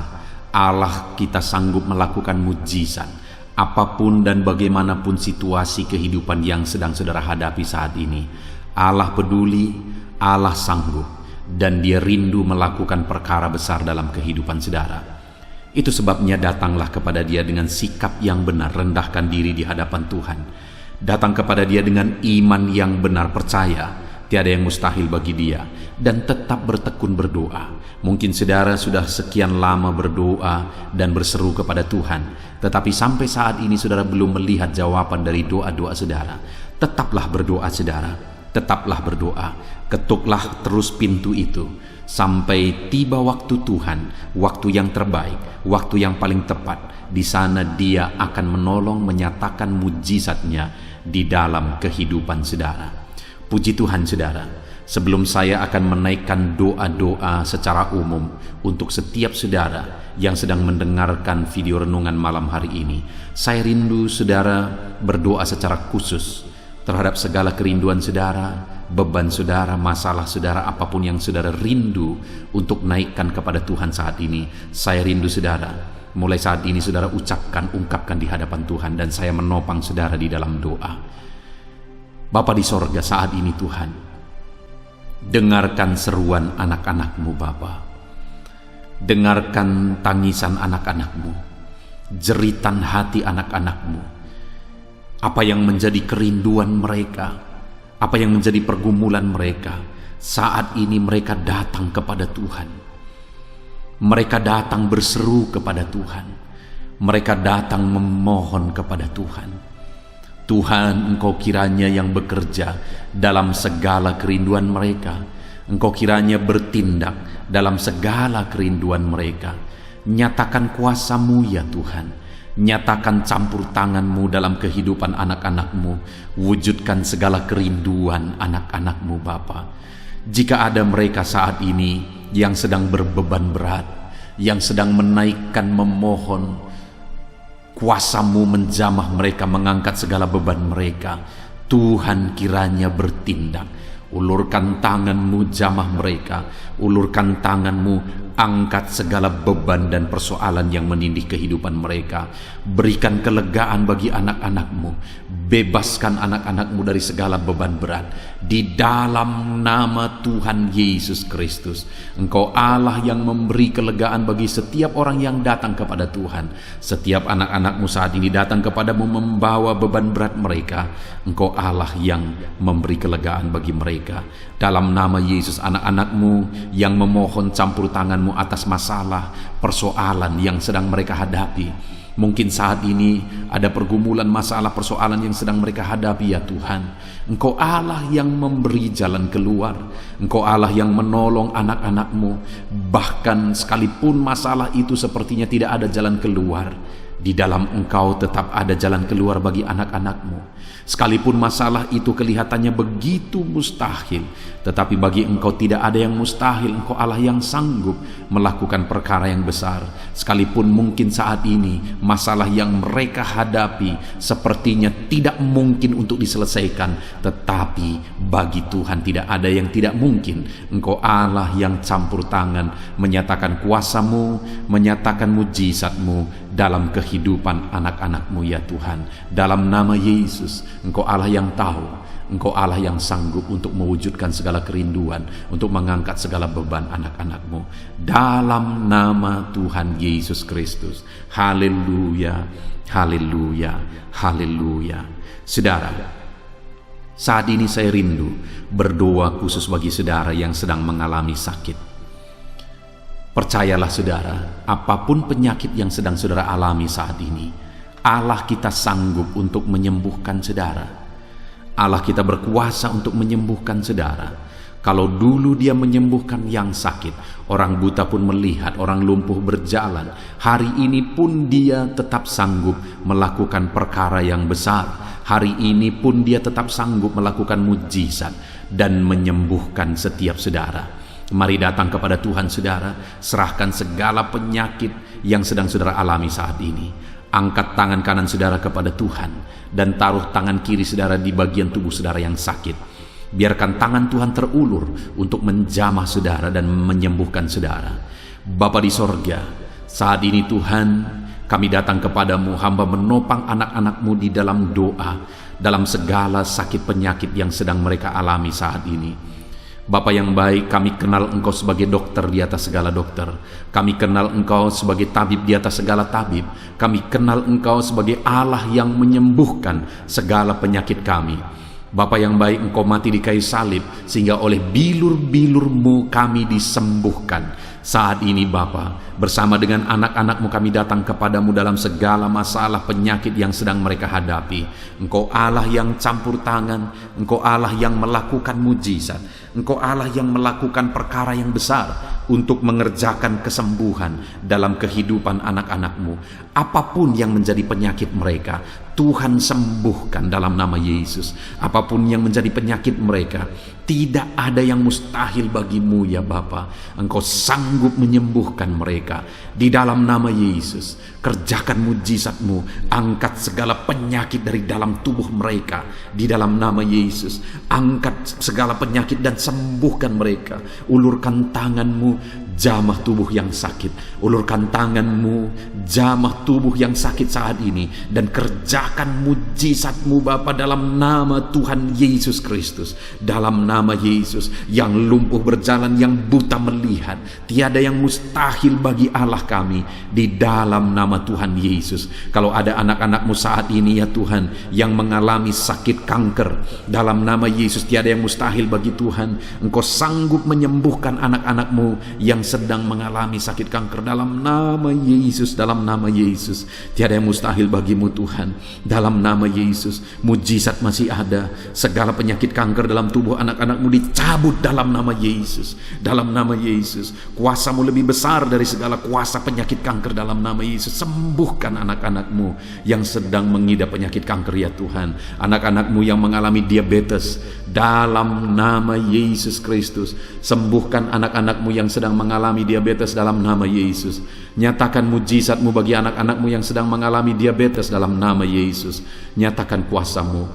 Allah kita sanggup melakukan mujizat. Apapun dan bagaimanapun situasi kehidupan yang sedang saudara hadapi saat ini, Allah peduli, Allah sanggup, dan Dia rindu melakukan perkara besar dalam kehidupan saudara. Itu sebabnya datanglah kepada Dia dengan sikap yang benar, rendahkan diri di hadapan Tuhan. Datang kepada Dia dengan iman yang benar, percaya tiada yang mustahil bagi Dia, dan tetap bertekun berdoa. Mungkin saudara sudah sekian lama berdoa dan berseru kepada Tuhan, tetapi sampai saat ini saudara belum melihat jawaban dari doa-doa saudara. Tetaplah berdoa saudara, tetaplah berdoa. Ketuklah terus pintu itu sampai tiba waktu Tuhan, waktu yang terbaik, waktu yang paling tepat. Di sana Dia akan menolong, menyatakan mujizatnya di dalam kehidupan saudara. Puji Tuhan saudara. Sebelum saya akan menaikkan doa-doa secara umum untuk setiap saudara yang sedang mendengarkan video renungan malam hari ini, saya rindu saudara berdoa secara khusus terhadap segala kerinduan saudara, beban saudara, masalah saudara, apapun yang saudara rindu untuk naikkan kepada Tuhan saat ini. Saya rindu saudara, mulai saat ini saudara ungkapkan di hadapan Tuhan, dan saya menopang saudara di dalam doa. Bapa di sorga, saat ini Tuhan, dengarkan seruan anak-anak-Mu Bapa. Dengarkan tangisan anak-anak-Mu, jeritan hati anak-anak-Mu. Apa yang menjadi kerinduan mereka, apa yang menjadi pergumulan mereka. Saat ini mereka datang kepada Tuhan. Mereka datang berseru kepada Tuhan. Mereka datang memohon kepada Tuhan. Tuhan, Engkau kiranya yang bekerja dalam segala kerinduan mereka. Engkau kiranya bertindak dalam segala kerinduan mereka. Nyatakan kuasa-Mu ya Tuhan. Nyatakan campur tangan-Mu dalam kehidupan anak-anak-Mu. Wujudkan segala kerinduan anak-anak-Mu Bapa. Jika ada mereka saat ini yang sedang berbeban berat, yang sedang menaikkan, memohon, kuasa-Mu menjamah mereka, mengangkat segala beban mereka. Tuhan kiranya bertindak. Ulurkan tangan-Mu, jamah mereka. Ulurkan tangan-Mu, angkat segala beban dan persoalan yang menindih kehidupan mereka. Berikan kelegaan bagi anak-anak-Mu. Bebaskan anak-anak-Mu dari segala beban berat. Di dalam nama Tuhan Yesus Kristus. Engkau Allah yang memberi kelegaan bagi setiap orang yang datang kepada Tuhan. Setiap anak-anak-Mu saat ini datang kepadamu membawa beban berat mereka. Engkau Allah yang memberi kelegaan bagi mereka. Dalam nama Yesus, anak-anak-Mu yang memohon campur tangan-Mu atas masalah, persoalan yang sedang mereka hadapi. Mungkin saat ini ada pergumulan, masalah, persoalan yang sedang mereka hadapi ya Tuhan. Engkau Allah yang memberi jalan keluar. Engkau Allah yang menolong anak-anak-Mu. Bahkan sekalipun masalah itu sepertinya tidak ada jalan keluar, Di dalam Engkau tetap ada jalan keluar bagi anak-anak-Mu. Sekalipun masalah itu kelihatannya begitu mustahil, tetapi bagi Engkau tidak ada yang mustahil. Engkau Allah yang sanggup melakukan perkara yang besar. Sekalipun mungkin saat ini masalah yang mereka hadapi sepertinya tidak mungkin untuk diselesaikan, tetapi bagi Tuhan tidak ada yang tidak mungkin. Engkau Allah yang campur tangan, menyatakan kuasa-Mu, menyatakan mujizat-Mu dalam kehidupan anak-anak-Mu ya Tuhan. Dalam nama Yesus, Engkau Allah yang tahu, Engkau Allah yang sanggup untuk mewujudkan segala kerinduan, untuk mengangkat segala beban anak-anak-Mu. Dalam nama Tuhan Yesus Kristus. Haleluya, haleluya, haleluya. Saudara, saat ini saya rindu berdoa khusus bagi saudara yang sedang mengalami sakit. Percayalah saudara, apapun penyakit yang sedang saudara alami saat ini, Allah kita sanggup untuk menyembuhkan saudara. Allah kita berkuasa untuk menyembuhkan saudara. Kalau dulu Dia menyembuhkan yang sakit, orang buta pun melihat, orang lumpuh berjalan, hari ini pun Dia tetap sanggup melakukan perkara yang besar. Hari ini pun Dia tetap sanggup melakukan mujizat dan menyembuhkan setiap saudara. Mari datang kepada Tuhan saudara, serahkan segala penyakit yang sedang saudara alami saat ini. Angkat tangan kanan saudara kepada Tuhan dan taruh tangan kiri saudara di bagian tubuh saudara yang sakit. Biarkan tangan Tuhan terulur untuk menjamah saudara dan menyembuhkan saudara. Bapa di sorga, saat ini Tuhan, kami datang kepadamu, hamba menopang anak-anak-Mu di dalam doa, dalam segala sakit penyakit yang sedang mereka alami saat ini. Bapa yang baik, kami kenal Engkau sebagai dokter di atas segala dokter. Kami kenal Engkau sebagai tabib di atas segala tabib. Kami kenal Engkau sebagai Allah yang menyembuhkan segala penyakit kami. Bapa yang baik, Engkau mati di kayu salib sehingga oleh bilur-bilur-Mu kami disembuhkan. Saat ini Bapa, bersama dengan anak-anak-Mu kami datang kepadamu dalam segala masalah penyakit yang sedang mereka hadapi. Engkau Allah yang campur tangan, Engkau Allah yang melakukan mujizat, Engkau Allah yang melakukan perkara yang besar untuk mengerjakan kesembuhan dalam kehidupan anak-anak-Mu. Apapun yang menjadi penyakit mereka, Tuhan sembuhkan dalam nama Yesus. Apapun yang menjadi penyakit mereka, tidak ada yang mustahil bagimu ya Bapa. Engkau sanggup menyembuhkan mereka di dalam nama Yesus. Kerjakan mujizat-Mu, angkat segala penyakit dari dalam tubuh mereka di dalam nama Yesus. Angkat segala penyakit dan sembuhkan mereka. Ulurkan tangan-Mu, jamah tubuh yang sakit. Ulurkan tangan-Mu, jamah tubuh yang sakit saat ini, dan kerjakan mujizat-Mu Bapa dalam nama Tuhan Yesus Kristus. Dalam nama Yesus, yang lumpuh berjalan, yang buta melihat, tiada yang mustahil bagi Allah kami di dalam nama Tuhan Yesus. Kalau ada anak-anak-Mu saat ini ya Tuhan yang mengalami sakit kanker, dalam nama Yesus tiada yang mustahil bagi Tuhan. Engkau sanggup menyembuhkan anak-anak-Mu yang sedang mengalami sakit kanker dalam nama Yesus. Dalam nama Yesus tiada yang mustahil bagimu Tuhan. Dalam nama Yesus mujizat masih ada. Segala penyakit kanker dalam tubuh anak-anak-Mu dicabut dalam nama Yesus. Dalam nama Yesus, kuasa-Mu lebih besar dari segala kuasa penyakit kanker dalam nama Yesus. Sembuhkan anak-anak-Mu yang sedang mengidap penyakit kanker ya Tuhan. Anak-anak-Mu yang mengalami diabetes, dalam nama Yesus Kristus. Sembuhkan anak-anak-Mu yang sedang mengalami diabetes dalam nama Yesus. Nyatakan mujizat-Mu bagi anak-anak-Mu yang sedang mengalami diabetes dalam nama Yesus. Nyatakan kuasa-Mu,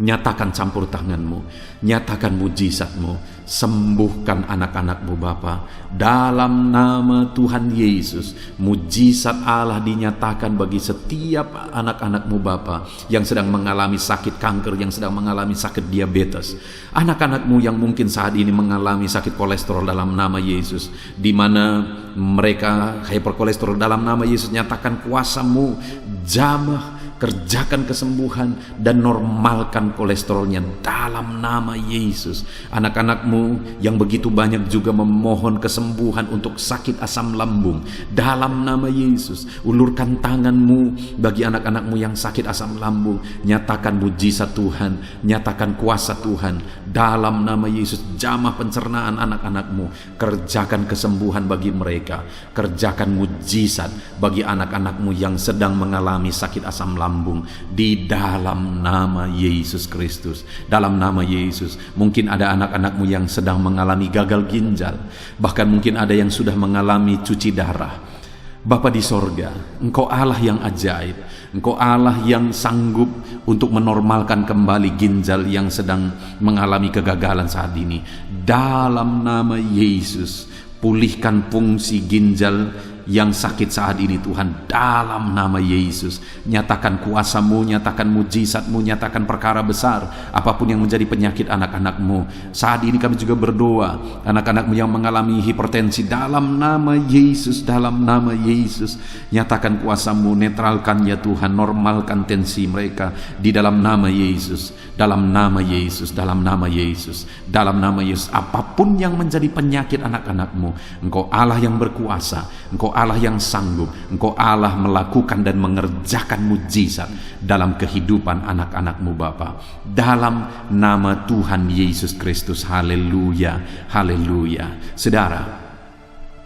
nyatakan campur tangan-Mu, nyatakan mujizat-Mu. Sembuhkan anak-anak-Mu Bapa dalam nama Tuhan Yesus. Mujizat Allah dinyatakan bagi setiap anak-anak-Mu Bapa yang sedang mengalami sakit kanker, yang sedang mengalami sakit diabetes. Anak-anak-Mu yang mungkin saat ini mengalami sakit kolesterol dalam nama Yesus, di mana mereka hyperkolesterol dalam nama Yesus. Nyatakan kuasa-Mu, jamah kerjakan kesembuhan dan normalkan kolesterolnya dalam nama Yesus. Anak-anakmu yang begitu banyak juga memohon kesembuhan untuk sakit asam lambung dalam nama Yesus. Ulurkan tanganmu bagi anak-anakmu yang sakit asam lambung, nyatakan mujizat Tuhan, nyatakan kuasa Tuhan dalam nama Yesus. Jamah pencernaan anak-anakmu, kerjakan kesembuhan bagi mereka, kerjakan mujizat bagi anak-anakmu yang sedang mengalami sakit asam lambung di dalam nama Yesus Kristus. Dalam nama Yesus. Mungkin ada anak-anakmu yang sedang mengalami gagal ginjal, bahkan mungkin ada yang sudah mengalami cuci darah. Bapa di sorga, Engkau Allah yang ajaib, Engkau Allah yang sanggup untuk menormalkan kembali ginjal yang sedang mengalami kegagalan saat ini. Dalam nama Yesus, pulihkan fungsi ginjal yang sakit saat ini Tuhan, dalam nama Yesus. Nyatakan kuasa-Mu, nyatakan mujizat-Mu, nyatakan perkara besar apapun yang menjadi penyakit anak-anakmu. Saat ini kami juga berdoa, anak-anakmu yang mengalami hipertensi, dalam nama Yesus, dalam nama Yesus, nyatakan kuasa-Mu, netralkan ya Tuhan, normalkan tensi mereka di dalam nama Yesus, dalam nama Yesus, dalam nama Yesus, dalam nama Yesus. Apapun yang menjadi penyakit anak-anakmu, Engkau Allah yang berkuasa, Engkau Allah yang sanggup, Engkau Allah melakukan dan mengerjakan mujizat dalam kehidupan anak-anakmu Bapa, dalam nama Tuhan Yesus Kristus. Haleluya, haleluya. Saudara,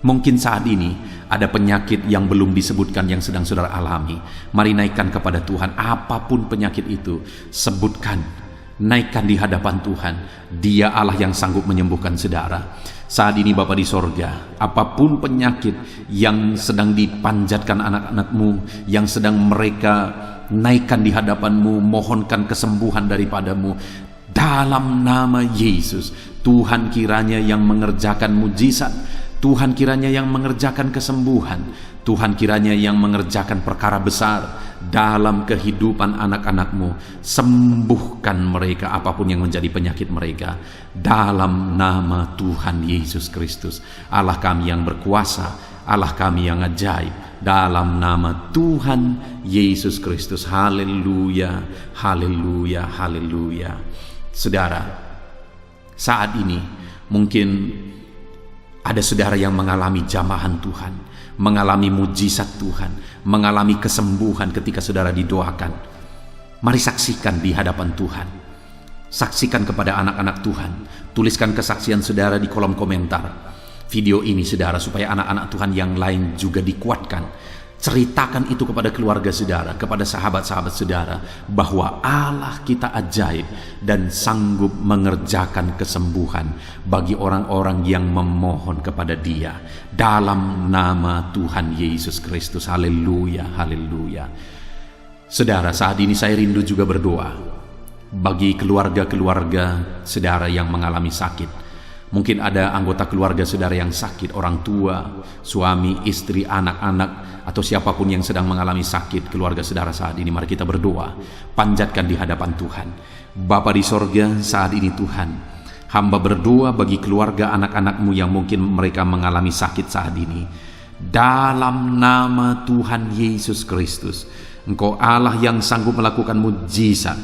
mungkin saat ini ada penyakit yang belum disebutkan yang sedang saudara alami. Mari naikkan kepada Tuhan apapun penyakit itu, sebutkan, naikkan di hadapan Tuhan. Dia Allah yang sanggup menyembuhkan saudara. Saat ini Bapa di sorga, apapun penyakit yang sedang dipanjatkan anak-anakmu, yang sedang mereka naikkan di hadapanmu, mohonkan kesembuhan daripadamu, dalam nama Yesus, Tuhan kiranya yang mengerjakan mujizat, Tuhan kiranya yang mengerjakan kesembuhan, Tuhan kiranya yang mengerjakan perkara besar dalam kehidupan anak-anakmu. Sembuhkan mereka apapun yang menjadi penyakit mereka, dalam nama Tuhan Yesus Kristus. Allah kami yang berkuasa, Allah kami yang ajaib, dalam nama Tuhan Yesus Kristus. Haleluya, haleluya, haleluya. Saudara, saat ini mungkin ada saudara yang mengalami jamahan Tuhan, mengalami mujizat Tuhan, mengalami kesembuhan ketika saudara didoakan. Mari saksikan di hadapan Tuhan. Saksikan kepada anak-anak Tuhan. Tuliskan kesaksian saudara di kolom komentar video ini saudara, supaya anak-anak Tuhan yang lain juga dikuatkan. Ceritakan itu kepada keluarga saudara, kepada sahabat-sahabat saudara, bahwa Allah kita ajaib dan sanggup mengerjakan kesembuhan bagi orang-orang yang memohon kepada Dia, dalam nama Tuhan Yesus Kristus. Haleluya, haleluya. Saudara, saat ini saya rindu juga berdoa bagi keluarga-keluarga saudara yang mengalami sakit. Mungkin ada anggota keluarga saudara yang sakit, orang tua, suami, istri, anak-anak, atau siapapun yang sedang mengalami sakit keluarga saudara saat ini. Mari kita berdoa, panjatkan di hadapan Tuhan. Bapa di sorga, saat ini Tuhan, hamba berdoa bagi keluarga anak-anakmu yang mungkin mereka mengalami sakit saat ini. Dalam nama Tuhan Yesus Kristus, Engkau Allah yang sanggup melakukan mujizat,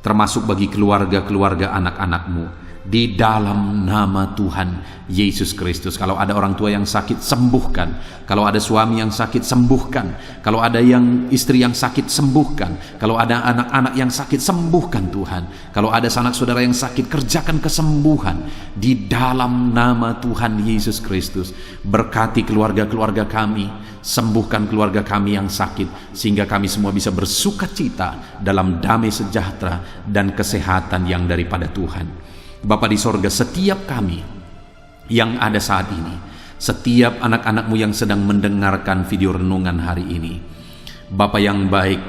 termasuk bagi keluarga-keluarga anak-anakmu. Di dalam nama Tuhan Yesus Kristus. Kalau ada orang tua yang sakit, sembuhkan. Kalau ada suami yang sakit, sembuhkan. Kalau ada yang istri yang sakit, sembuhkan. Kalau ada anak-anak yang sakit, sembuhkan Tuhan. Kalau ada sanak saudara yang sakit, kerjakan kesembuhan di dalam nama Tuhan Yesus Kristus. Berkati keluarga-keluarga kami, sembuhkan keluarga kami yang sakit, sehingga kami semua bisa bersuka cita dalam damai sejahtera dan kesehatan yang daripada Tuhan. Bapa di sorga, setiap kami yang ada saat ini, setiap anak-anakmu yang sedang mendengarkan video renungan hari ini, Bapa yang baik,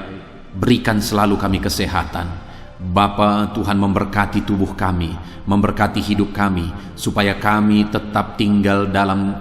berikan selalu kami kesehatan. Bapa, Tuhan memberkati tubuh kami, memberkati hidup kami, supaya kami tetap tinggal dalam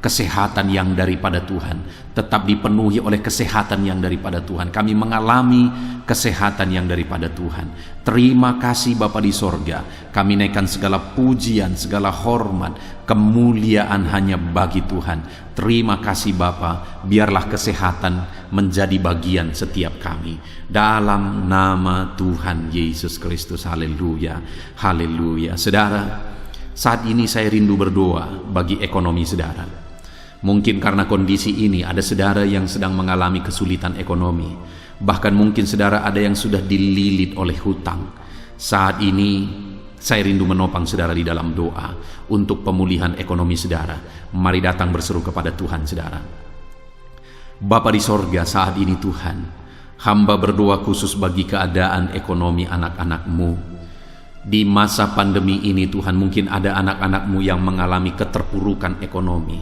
kesehatan yang daripada Tuhan, tetap dipenuhi oleh kesehatan yang daripada Tuhan. Kami mengalami kesehatan yang daripada Tuhan. Terima kasih Bapa di sorga. Kami naikkan segala pujian, segala hormat, kemuliaan hanya bagi Tuhan. Terima kasih Bapa, biarlah kesehatan menjadi bagian setiap kami. Dalam nama Tuhan Yesus Kristus. Haleluya, haleluya. Saudara, saat ini saya rindu berdoa bagi ekonomi saudara. Mungkin karena kondisi ini ada saudara yang sedang mengalami kesulitan ekonomi. Bahkan mungkin saudara ada yang sudah dililit oleh hutang. Saat ini saya rindu menopang saudara di dalam doa untuk pemulihan ekonomi saudara. Mari datang berseru kepada Tuhan saudara. Bapa di sorga, saat ini Tuhan, hamba berdoa khusus bagi keadaan ekonomi anak-anak-Mu. Di masa pandemi ini Tuhan, mungkin ada anak-anak-Mu yang mengalami keterpurukan ekonomi.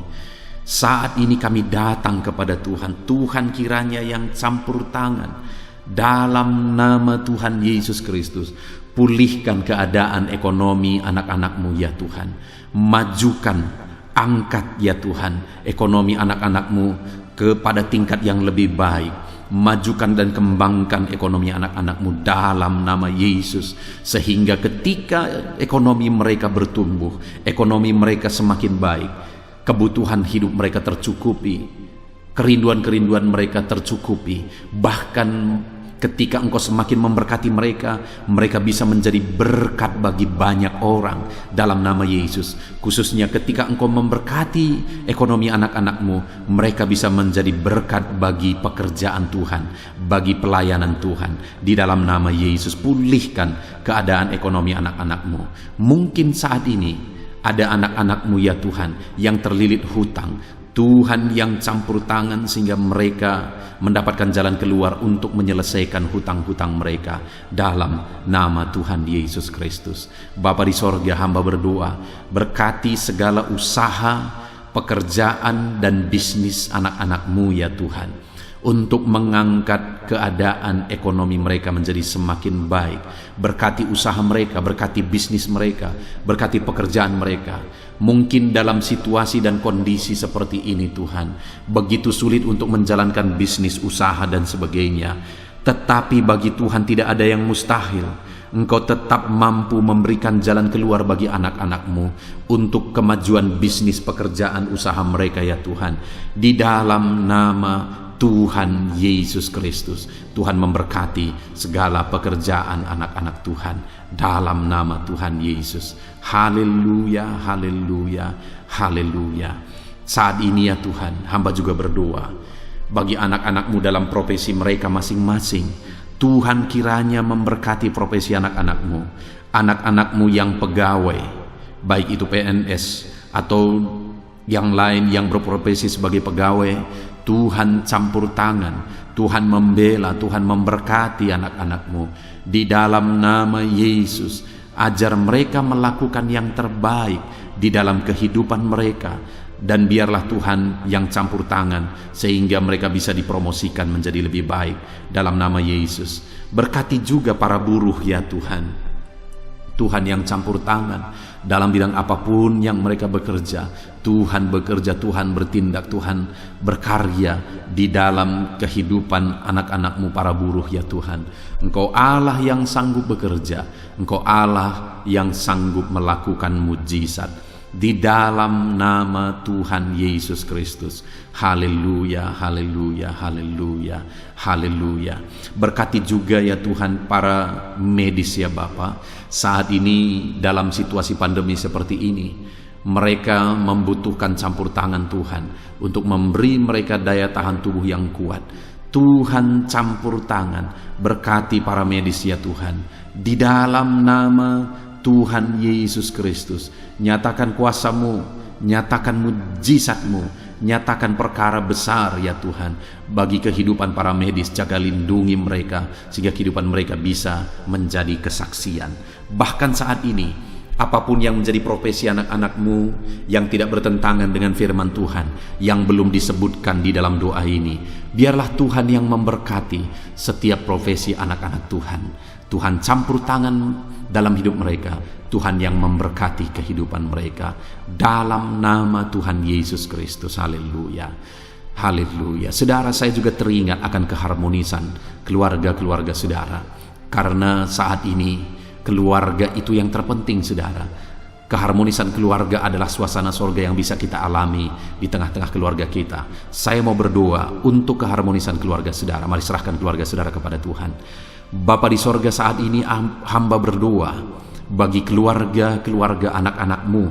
Saat ini kami datang kepada Tuhan. Tuhan kiranya yang campur tangan dalam nama Tuhan Yesus Kristus. Pulihkan keadaan ekonomi anak-anak-Mu ya Tuhan. Majukan, angkat ya Tuhan ekonomi anak-anak-Mu kepada tingkat yang lebih baik. Majukan dan kembangkan ekonomi anak-anak-Mu dalam nama Yesus, sehingga ketika ekonomi mereka bertumbuh, ekonomi mereka semakin baik, kebutuhan hidup mereka tercukupi, kerinduan-kerinduan mereka tercukupi. Bahkan ketika Engkau semakin memberkati mereka, mereka bisa menjadi berkat bagi banyak orang dalam nama Yesus. Khususnya ketika Engkau memberkati ekonomi anak-anak-Mu, mereka bisa menjadi berkat bagi pekerjaan Tuhan, bagi pelayanan Tuhan. Di dalam nama Yesus, pulihkan keadaan ekonomi anak-anak-Mu. Mungkin saat ini ada anak-anak-Mu ya Tuhan yang terlilit hutang. Tuhan yang campur tangan sehingga mereka mendapatkan jalan keluar untuk menyelesaikan hutang-hutang mereka dalam nama Tuhan Yesus Kristus. Bapa di sorga, hamba berdoa, berkati segala usaha, pekerjaan dan bisnis anak-anak-Mu ya Tuhan, untuk mengangkat keadaan ekonomi mereka menjadi semakin baik. Berkati usaha mereka, berkati bisnis mereka, berkati pekerjaan mereka. Mungkin dalam situasi dan kondisi seperti ini Tuhan, begitu sulit untuk menjalankan bisnis, usaha dan sebagainya. Tetapi bagi Tuhan tidak ada yang mustahil. Engkau tetap mampu memberikan jalan keluar bagi anak-anak-Mu untuk kemajuan bisnis, pekerjaan, usaha mereka ya Tuhan. Di dalam nama Tuhan Yesus Kristus, Tuhan memberkati segala pekerjaan anak-anak Tuhan dalam nama Tuhan Yesus. Haleluya, haleluya, haleluya. Saat ini ya Tuhan, hamba juga berdoa bagi anak-anak-Mu dalam profesi mereka masing-masing. Tuhan kiranya memberkati profesi anak-anak-Mu, anak-anak-Mu yang pegawai, baik itu PNS atau yang lain yang berprofesi sebagai pegawai. Tuhan campur tangan, Tuhan membela, Tuhan memberkati anak-anak-Mu di dalam nama Yesus. Ajar mereka melakukan yang terbaik di dalam kehidupan mereka, dan biarlah Tuhan yang campur tangan sehingga mereka bisa dipromosikan menjadi lebih baik dalam nama Yesus. Berkati juga para buruh ya Tuhan. Tuhan yang campur tangan dalam bidang apapun yang mereka bekerja. Tuhan bekerja, Tuhan bertindak, Tuhan berkarya di dalam kehidupan anak-anak-Mu para buruh ya Tuhan. Engkau Allah yang sanggup bekerja, Engkau Allah yang sanggup melakukan mujizat di dalam nama Tuhan Yesus Kristus. Haleluya, haleluya, haleluya, haleluya. Berkati juga ya Tuhan para medis ya Bapa. Saat ini dalam situasi pandemi seperti ini, mereka membutuhkan campur tangan Tuhan untuk memberi mereka daya tahan tubuh yang kuat. Tuhan campur tangan, berkati para medis ya Tuhan. Di dalam nama Tuhan Yesus Kristus, nyatakan kuasa-Mu, nyatakan mujizat-Mu, nyatakan perkara besar ya Tuhan bagi kehidupan para medis. Jaga lindungi mereka sehingga kehidupan mereka bisa menjadi kesaksian. Bahkan saat ini, apapun yang menjadi profesi anak-anak-Mu yang tidak bertentangan dengan firman Tuhan yang belum disebutkan di dalam doa ini, biarlah Tuhan yang memberkati setiap profesi anak-anak Tuhan. Tuhan campur tangan dalam hidup mereka. Tuhan yang memberkati kehidupan mereka. Dalam nama Tuhan Yesus Kristus, haleluya. Haleluya. Saudara, saya juga teringat akan keharmonisan keluarga-keluarga saudara. Karena saat ini keluarga itu yang terpenting, saudara. Keharmonisan keluarga adalah suasana sorga yang bisa kita alami di tengah-tengah keluarga kita. Saya mau berdoa untuk keharmonisan keluarga saudara. Mari serahkan keluarga saudara kepada Tuhan. Bapa di sorga, saat ini hamba berdoa bagi keluarga anak-anakmu.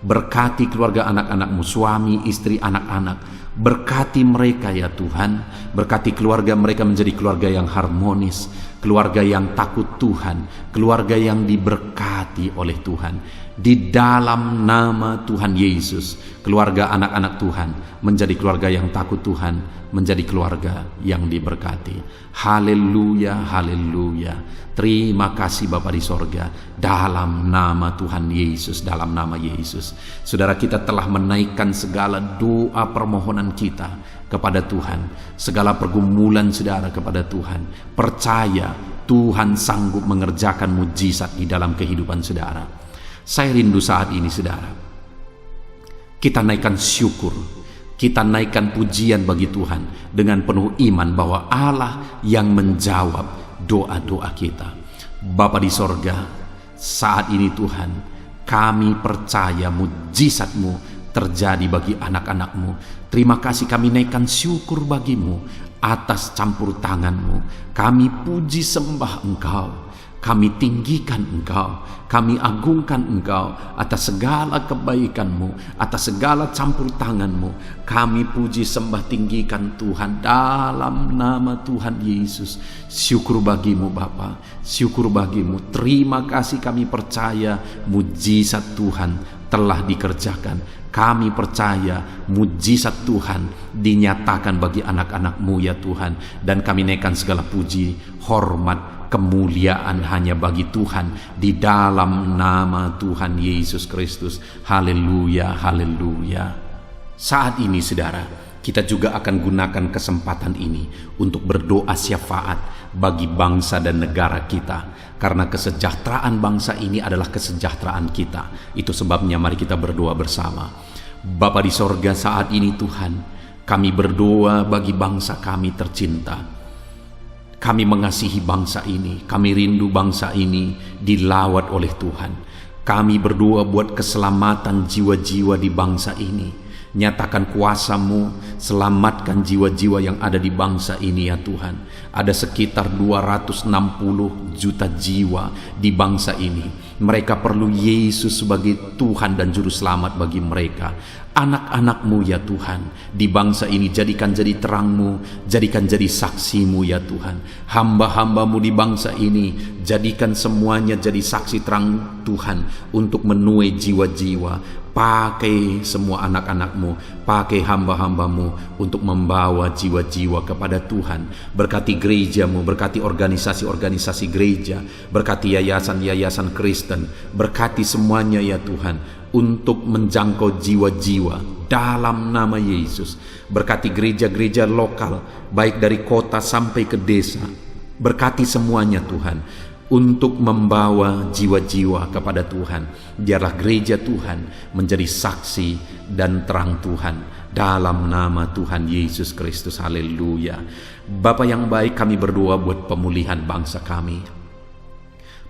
Berkati keluarga anak-anakmu, suami, istri, anak-anak. Berkati mereka ya Tuhan. Berkati keluarga mereka menjadi keluarga yang harmonis, keluarga yang takut Tuhan, keluarga yang diberkati oleh Tuhan. Di dalam nama Tuhan Yesus, keluarga anak-anak Tuhan menjadi keluarga yang takut Tuhan, menjadi keluarga yang diberkati. Haleluya, haleluya. Terima kasih Bapa di sorga, dalam nama Tuhan Yesus, dalam nama Yesus. Saudara, kita telah menaikkan segala doa permohonan kita kepada Tuhan, segala pergumulan saudara kepada Tuhan. Percaya Tuhan sanggup mengerjakan mujizat di dalam kehidupan saudara. Saya rindu saat ini saudara, kita naikkan syukur, kita naikkan pujian bagi Tuhan dengan penuh iman bahwa Allah yang menjawab doa-doa kita. Bapa di sorga, saat ini Tuhan, kami percaya mujizat-Mu terjadi bagi anak-anak-Mu. Terima kasih, kami naikkan syukur bagi-Mu atas campur tangan-Mu. Kami puji sembah Engkau, kami tinggikan Engkau, kami agungkan Engkau atas segala kebaikan-Mu, atas segala campur tangan-Mu. Kami puji sembah tinggikan Tuhan dalam nama Tuhan Yesus. Syukur bagi-Mu Bapa, syukur bagi-Mu. Terima kasih, kami percaya mujizat Tuhan telah dikerjakan. Kami percaya mujizat Tuhan dinyatakan bagi anak-anak-Mu ya Tuhan. Dan kami naikkan segala puji, hormat, kemuliaan hanya bagi Tuhan di dalam nama Tuhan Yesus Kristus. Haleluya, haleluya. Saat ini saudara, kita juga akan gunakan kesempatan ini untuk berdoa syafaat bagi bangsa dan negara kita. Karena kesejahteraan bangsa ini adalah kesejahteraan kita. Itu sebabnya mari kita berdoa bersama. Bapa di sorga, saat ini Tuhan, kami berdoa bagi bangsa kami tercinta. Kami mengasihi bangsa ini, kami rindu bangsa ini dilawat oleh Tuhan. Kami berdoa buat keselamatan jiwa-jiwa di bangsa ini. Nyatakan kuasa-Mu, selamatkan jiwa-jiwa yang ada di bangsa ini ya Tuhan. Ada sekitar 260 juta jiwa di bangsa ini. Mereka perlu Yesus sebagai Tuhan dan Juru Selamat bagi mereka. Anak-anak-Mu ya Tuhan, di bangsa ini jadikan jadi terang-Mu, jadikan jadi saksi-Mu ya Tuhan. Hamba-hamba-Mu di bangsa ini, jadikan semuanya jadi saksi terang Tuhan untuk menuai jiwa-jiwa. Pakai semua anak-anak-Mu, pakai hamba-hamba-Mu untuk membawa jiwa-jiwa kepada Tuhan. Berkati gereja-Mu, berkati organisasi-organisasi gereja, berkati yayasan-yayasan Kristen, berkati semuanya ya Tuhan, untuk menjangkau jiwa-jiwa dalam nama Yesus. Berkati gereja-gereja lokal, baik dari kota sampai ke desa. Berkati semuanya Tuhan, untuk membawa jiwa-jiwa kepada Tuhan. Biarlah gereja Tuhan menjadi saksi dan terang Tuhan dalam nama Tuhan Yesus Kristus. Haleluya. Bapa yang baik, kami berdoa buat pemulihan bangsa kami.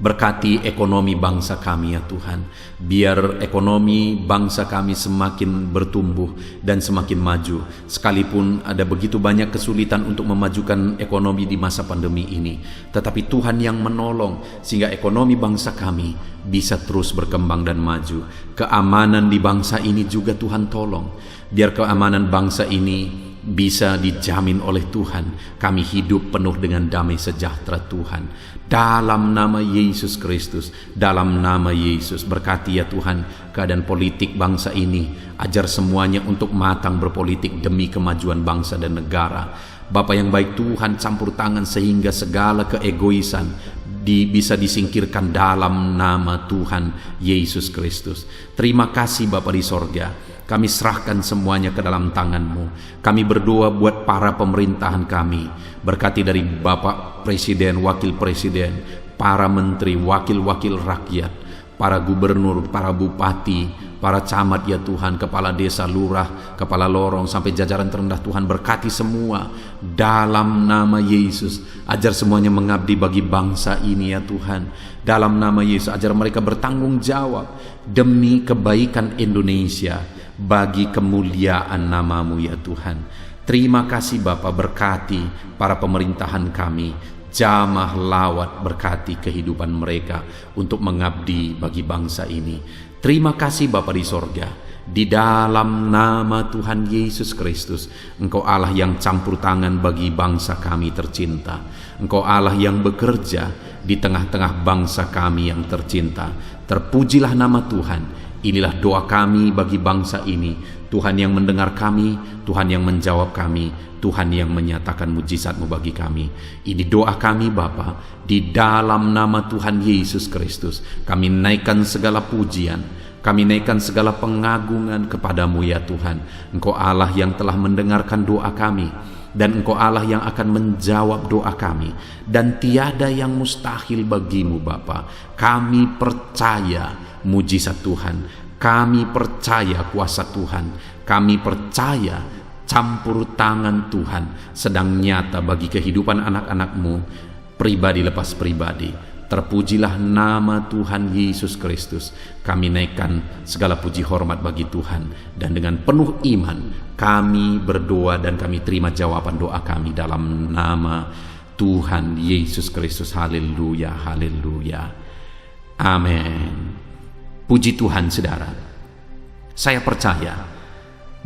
Berkati ekonomi bangsa kami ya Tuhan. Biar ekonomi bangsa kami semakin bertumbuh dan semakin maju. Sekalipun ada begitu banyak kesulitan untuk memajukan ekonomi di masa pandemi ini, tetapi Tuhan yang menolong sehingga ekonomi bangsa kami bisa terus berkembang dan maju. Keamanan di bangsa ini juga Tuhan tolong. Biar keamanan bangsa ini bisa dijamin oleh Tuhan. Kami hidup penuh dengan damai sejahtera Tuhan. Dalam nama Yesus Kristus, dalam nama Yesus, berkati ya Tuhan keadaan politik bangsa ini. Ajar semuanya untuk matang berpolitik demi kemajuan bangsa dan negara. Bapa yang baik Tuhan, campur tangan sehingga segala keegoisan bisa disingkirkan dalam nama Tuhan Yesus Kristus. Terima kasih Bapa di sorga. Kami serahkan semuanya ke dalam tangan-Mu. Kami berdoa buat para pemerintahan kami. Berkati dari Bapak Presiden, Wakil Presiden, para menteri, wakil-wakil rakyat, para gubernur, para bupati, para camat ya Tuhan, kepala desa, lurah, kepala lorong, sampai jajaran terendah Tuhan. Berkati semua dalam nama Yesus. Ajar semuanya mengabdi bagi bangsa ini ya Tuhan. Dalam nama Yesus, ajar mereka bertanggung jawab demi kebaikan Indonesia, bagi kemuliaan nama-Mu ya Tuhan. Terima kasih Bapa, berkati para pemerintahan kami, jamah lawat, berkati kehidupan mereka untuk mengabdi bagi bangsa ini. Terima kasih Bapa di sorga, di dalam nama Tuhan Yesus Kristus. Engkau Allah yang campur tangan bagi bangsa kami tercinta. Engkau Allah yang bekerja di tengah-tengah bangsa kami yang tercinta. Terpujilah nama Tuhan. Inilah doa kami bagi bangsa ini. Tuhan yang mendengar kami, Tuhan yang menjawab kami, Tuhan yang menyatakan mujizat-Mu bagi kami. Ini doa kami Bapa, di dalam nama Tuhan Yesus Kristus. Kami naikkan segala pujian, kami naikkan segala pengagungan kepadamu ya Tuhan. Engkau Allah yang telah mendengarkan doa kami, dan Engkau Allah yang akan menjawab doa kami, dan tiada yang mustahil bagimu Bapa. Kami percaya mujizat Tuhan, kami percaya kuasa Tuhan, kami percaya campur tangan Tuhan sedang nyata bagi kehidupan anak-anak-Mu, pribadi lepas pribadi. Terpujilah nama Tuhan Yesus Kristus. Kami naikkan segala puji hormat bagi Tuhan, dan dengan penuh iman kami berdoa dan kami terima jawaban doa kami dalam nama Tuhan Yesus Kristus. Haleluya, haleluya, amin. Puji Tuhan saudara. Saya percaya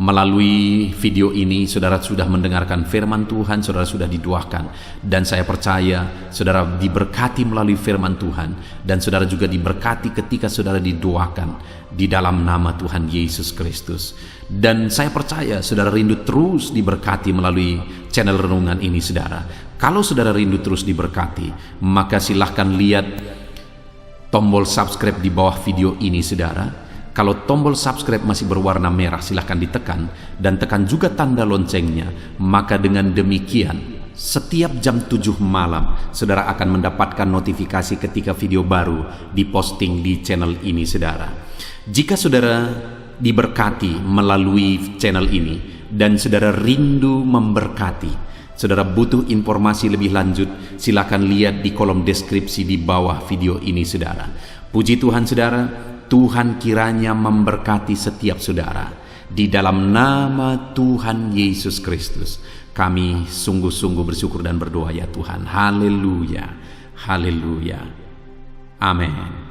melalui video ini saudara sudah mendengarkan firman Tuhan, saudara sudah didoakan, dan saya percaya saudara diberkati melalui firman Tuhan, dan saudara juga diberkati ketika saudara didoakan di dalam nama Tuhan Yesus Kristus. Dan saya percaya saudara rindu terus diberkati melalui channel renungan ini saudara. Kalau saudara rindu terus diberkati, maka silahkan lihat tombol subscribe di bawah video ini saudara. Kalau tombol subscribe masih berwarna merah, silahkan ditekan, dan tekan juga tanda loncengnya. Maka dengan demikian setiap jam 7 malam saudara akan mendapatkan notifikasi ketika video baru diposting di channel ini saudara. Jika saudara diberkati melalui channel ini dan saudara rindu memberkati, saudara butuh informasi lebih lanjut, silakan lihat di kolom deskripsi di bawah video ini saudara. Puji Tuhan saudara, Tuhan kiranya memberkati setiap saudara. Di dalam nama Tuhan Yesus Kristus kami sungguh-sungguh bersyukur dan berdoa ya Tuhan. Haleluya, haleluya, amin.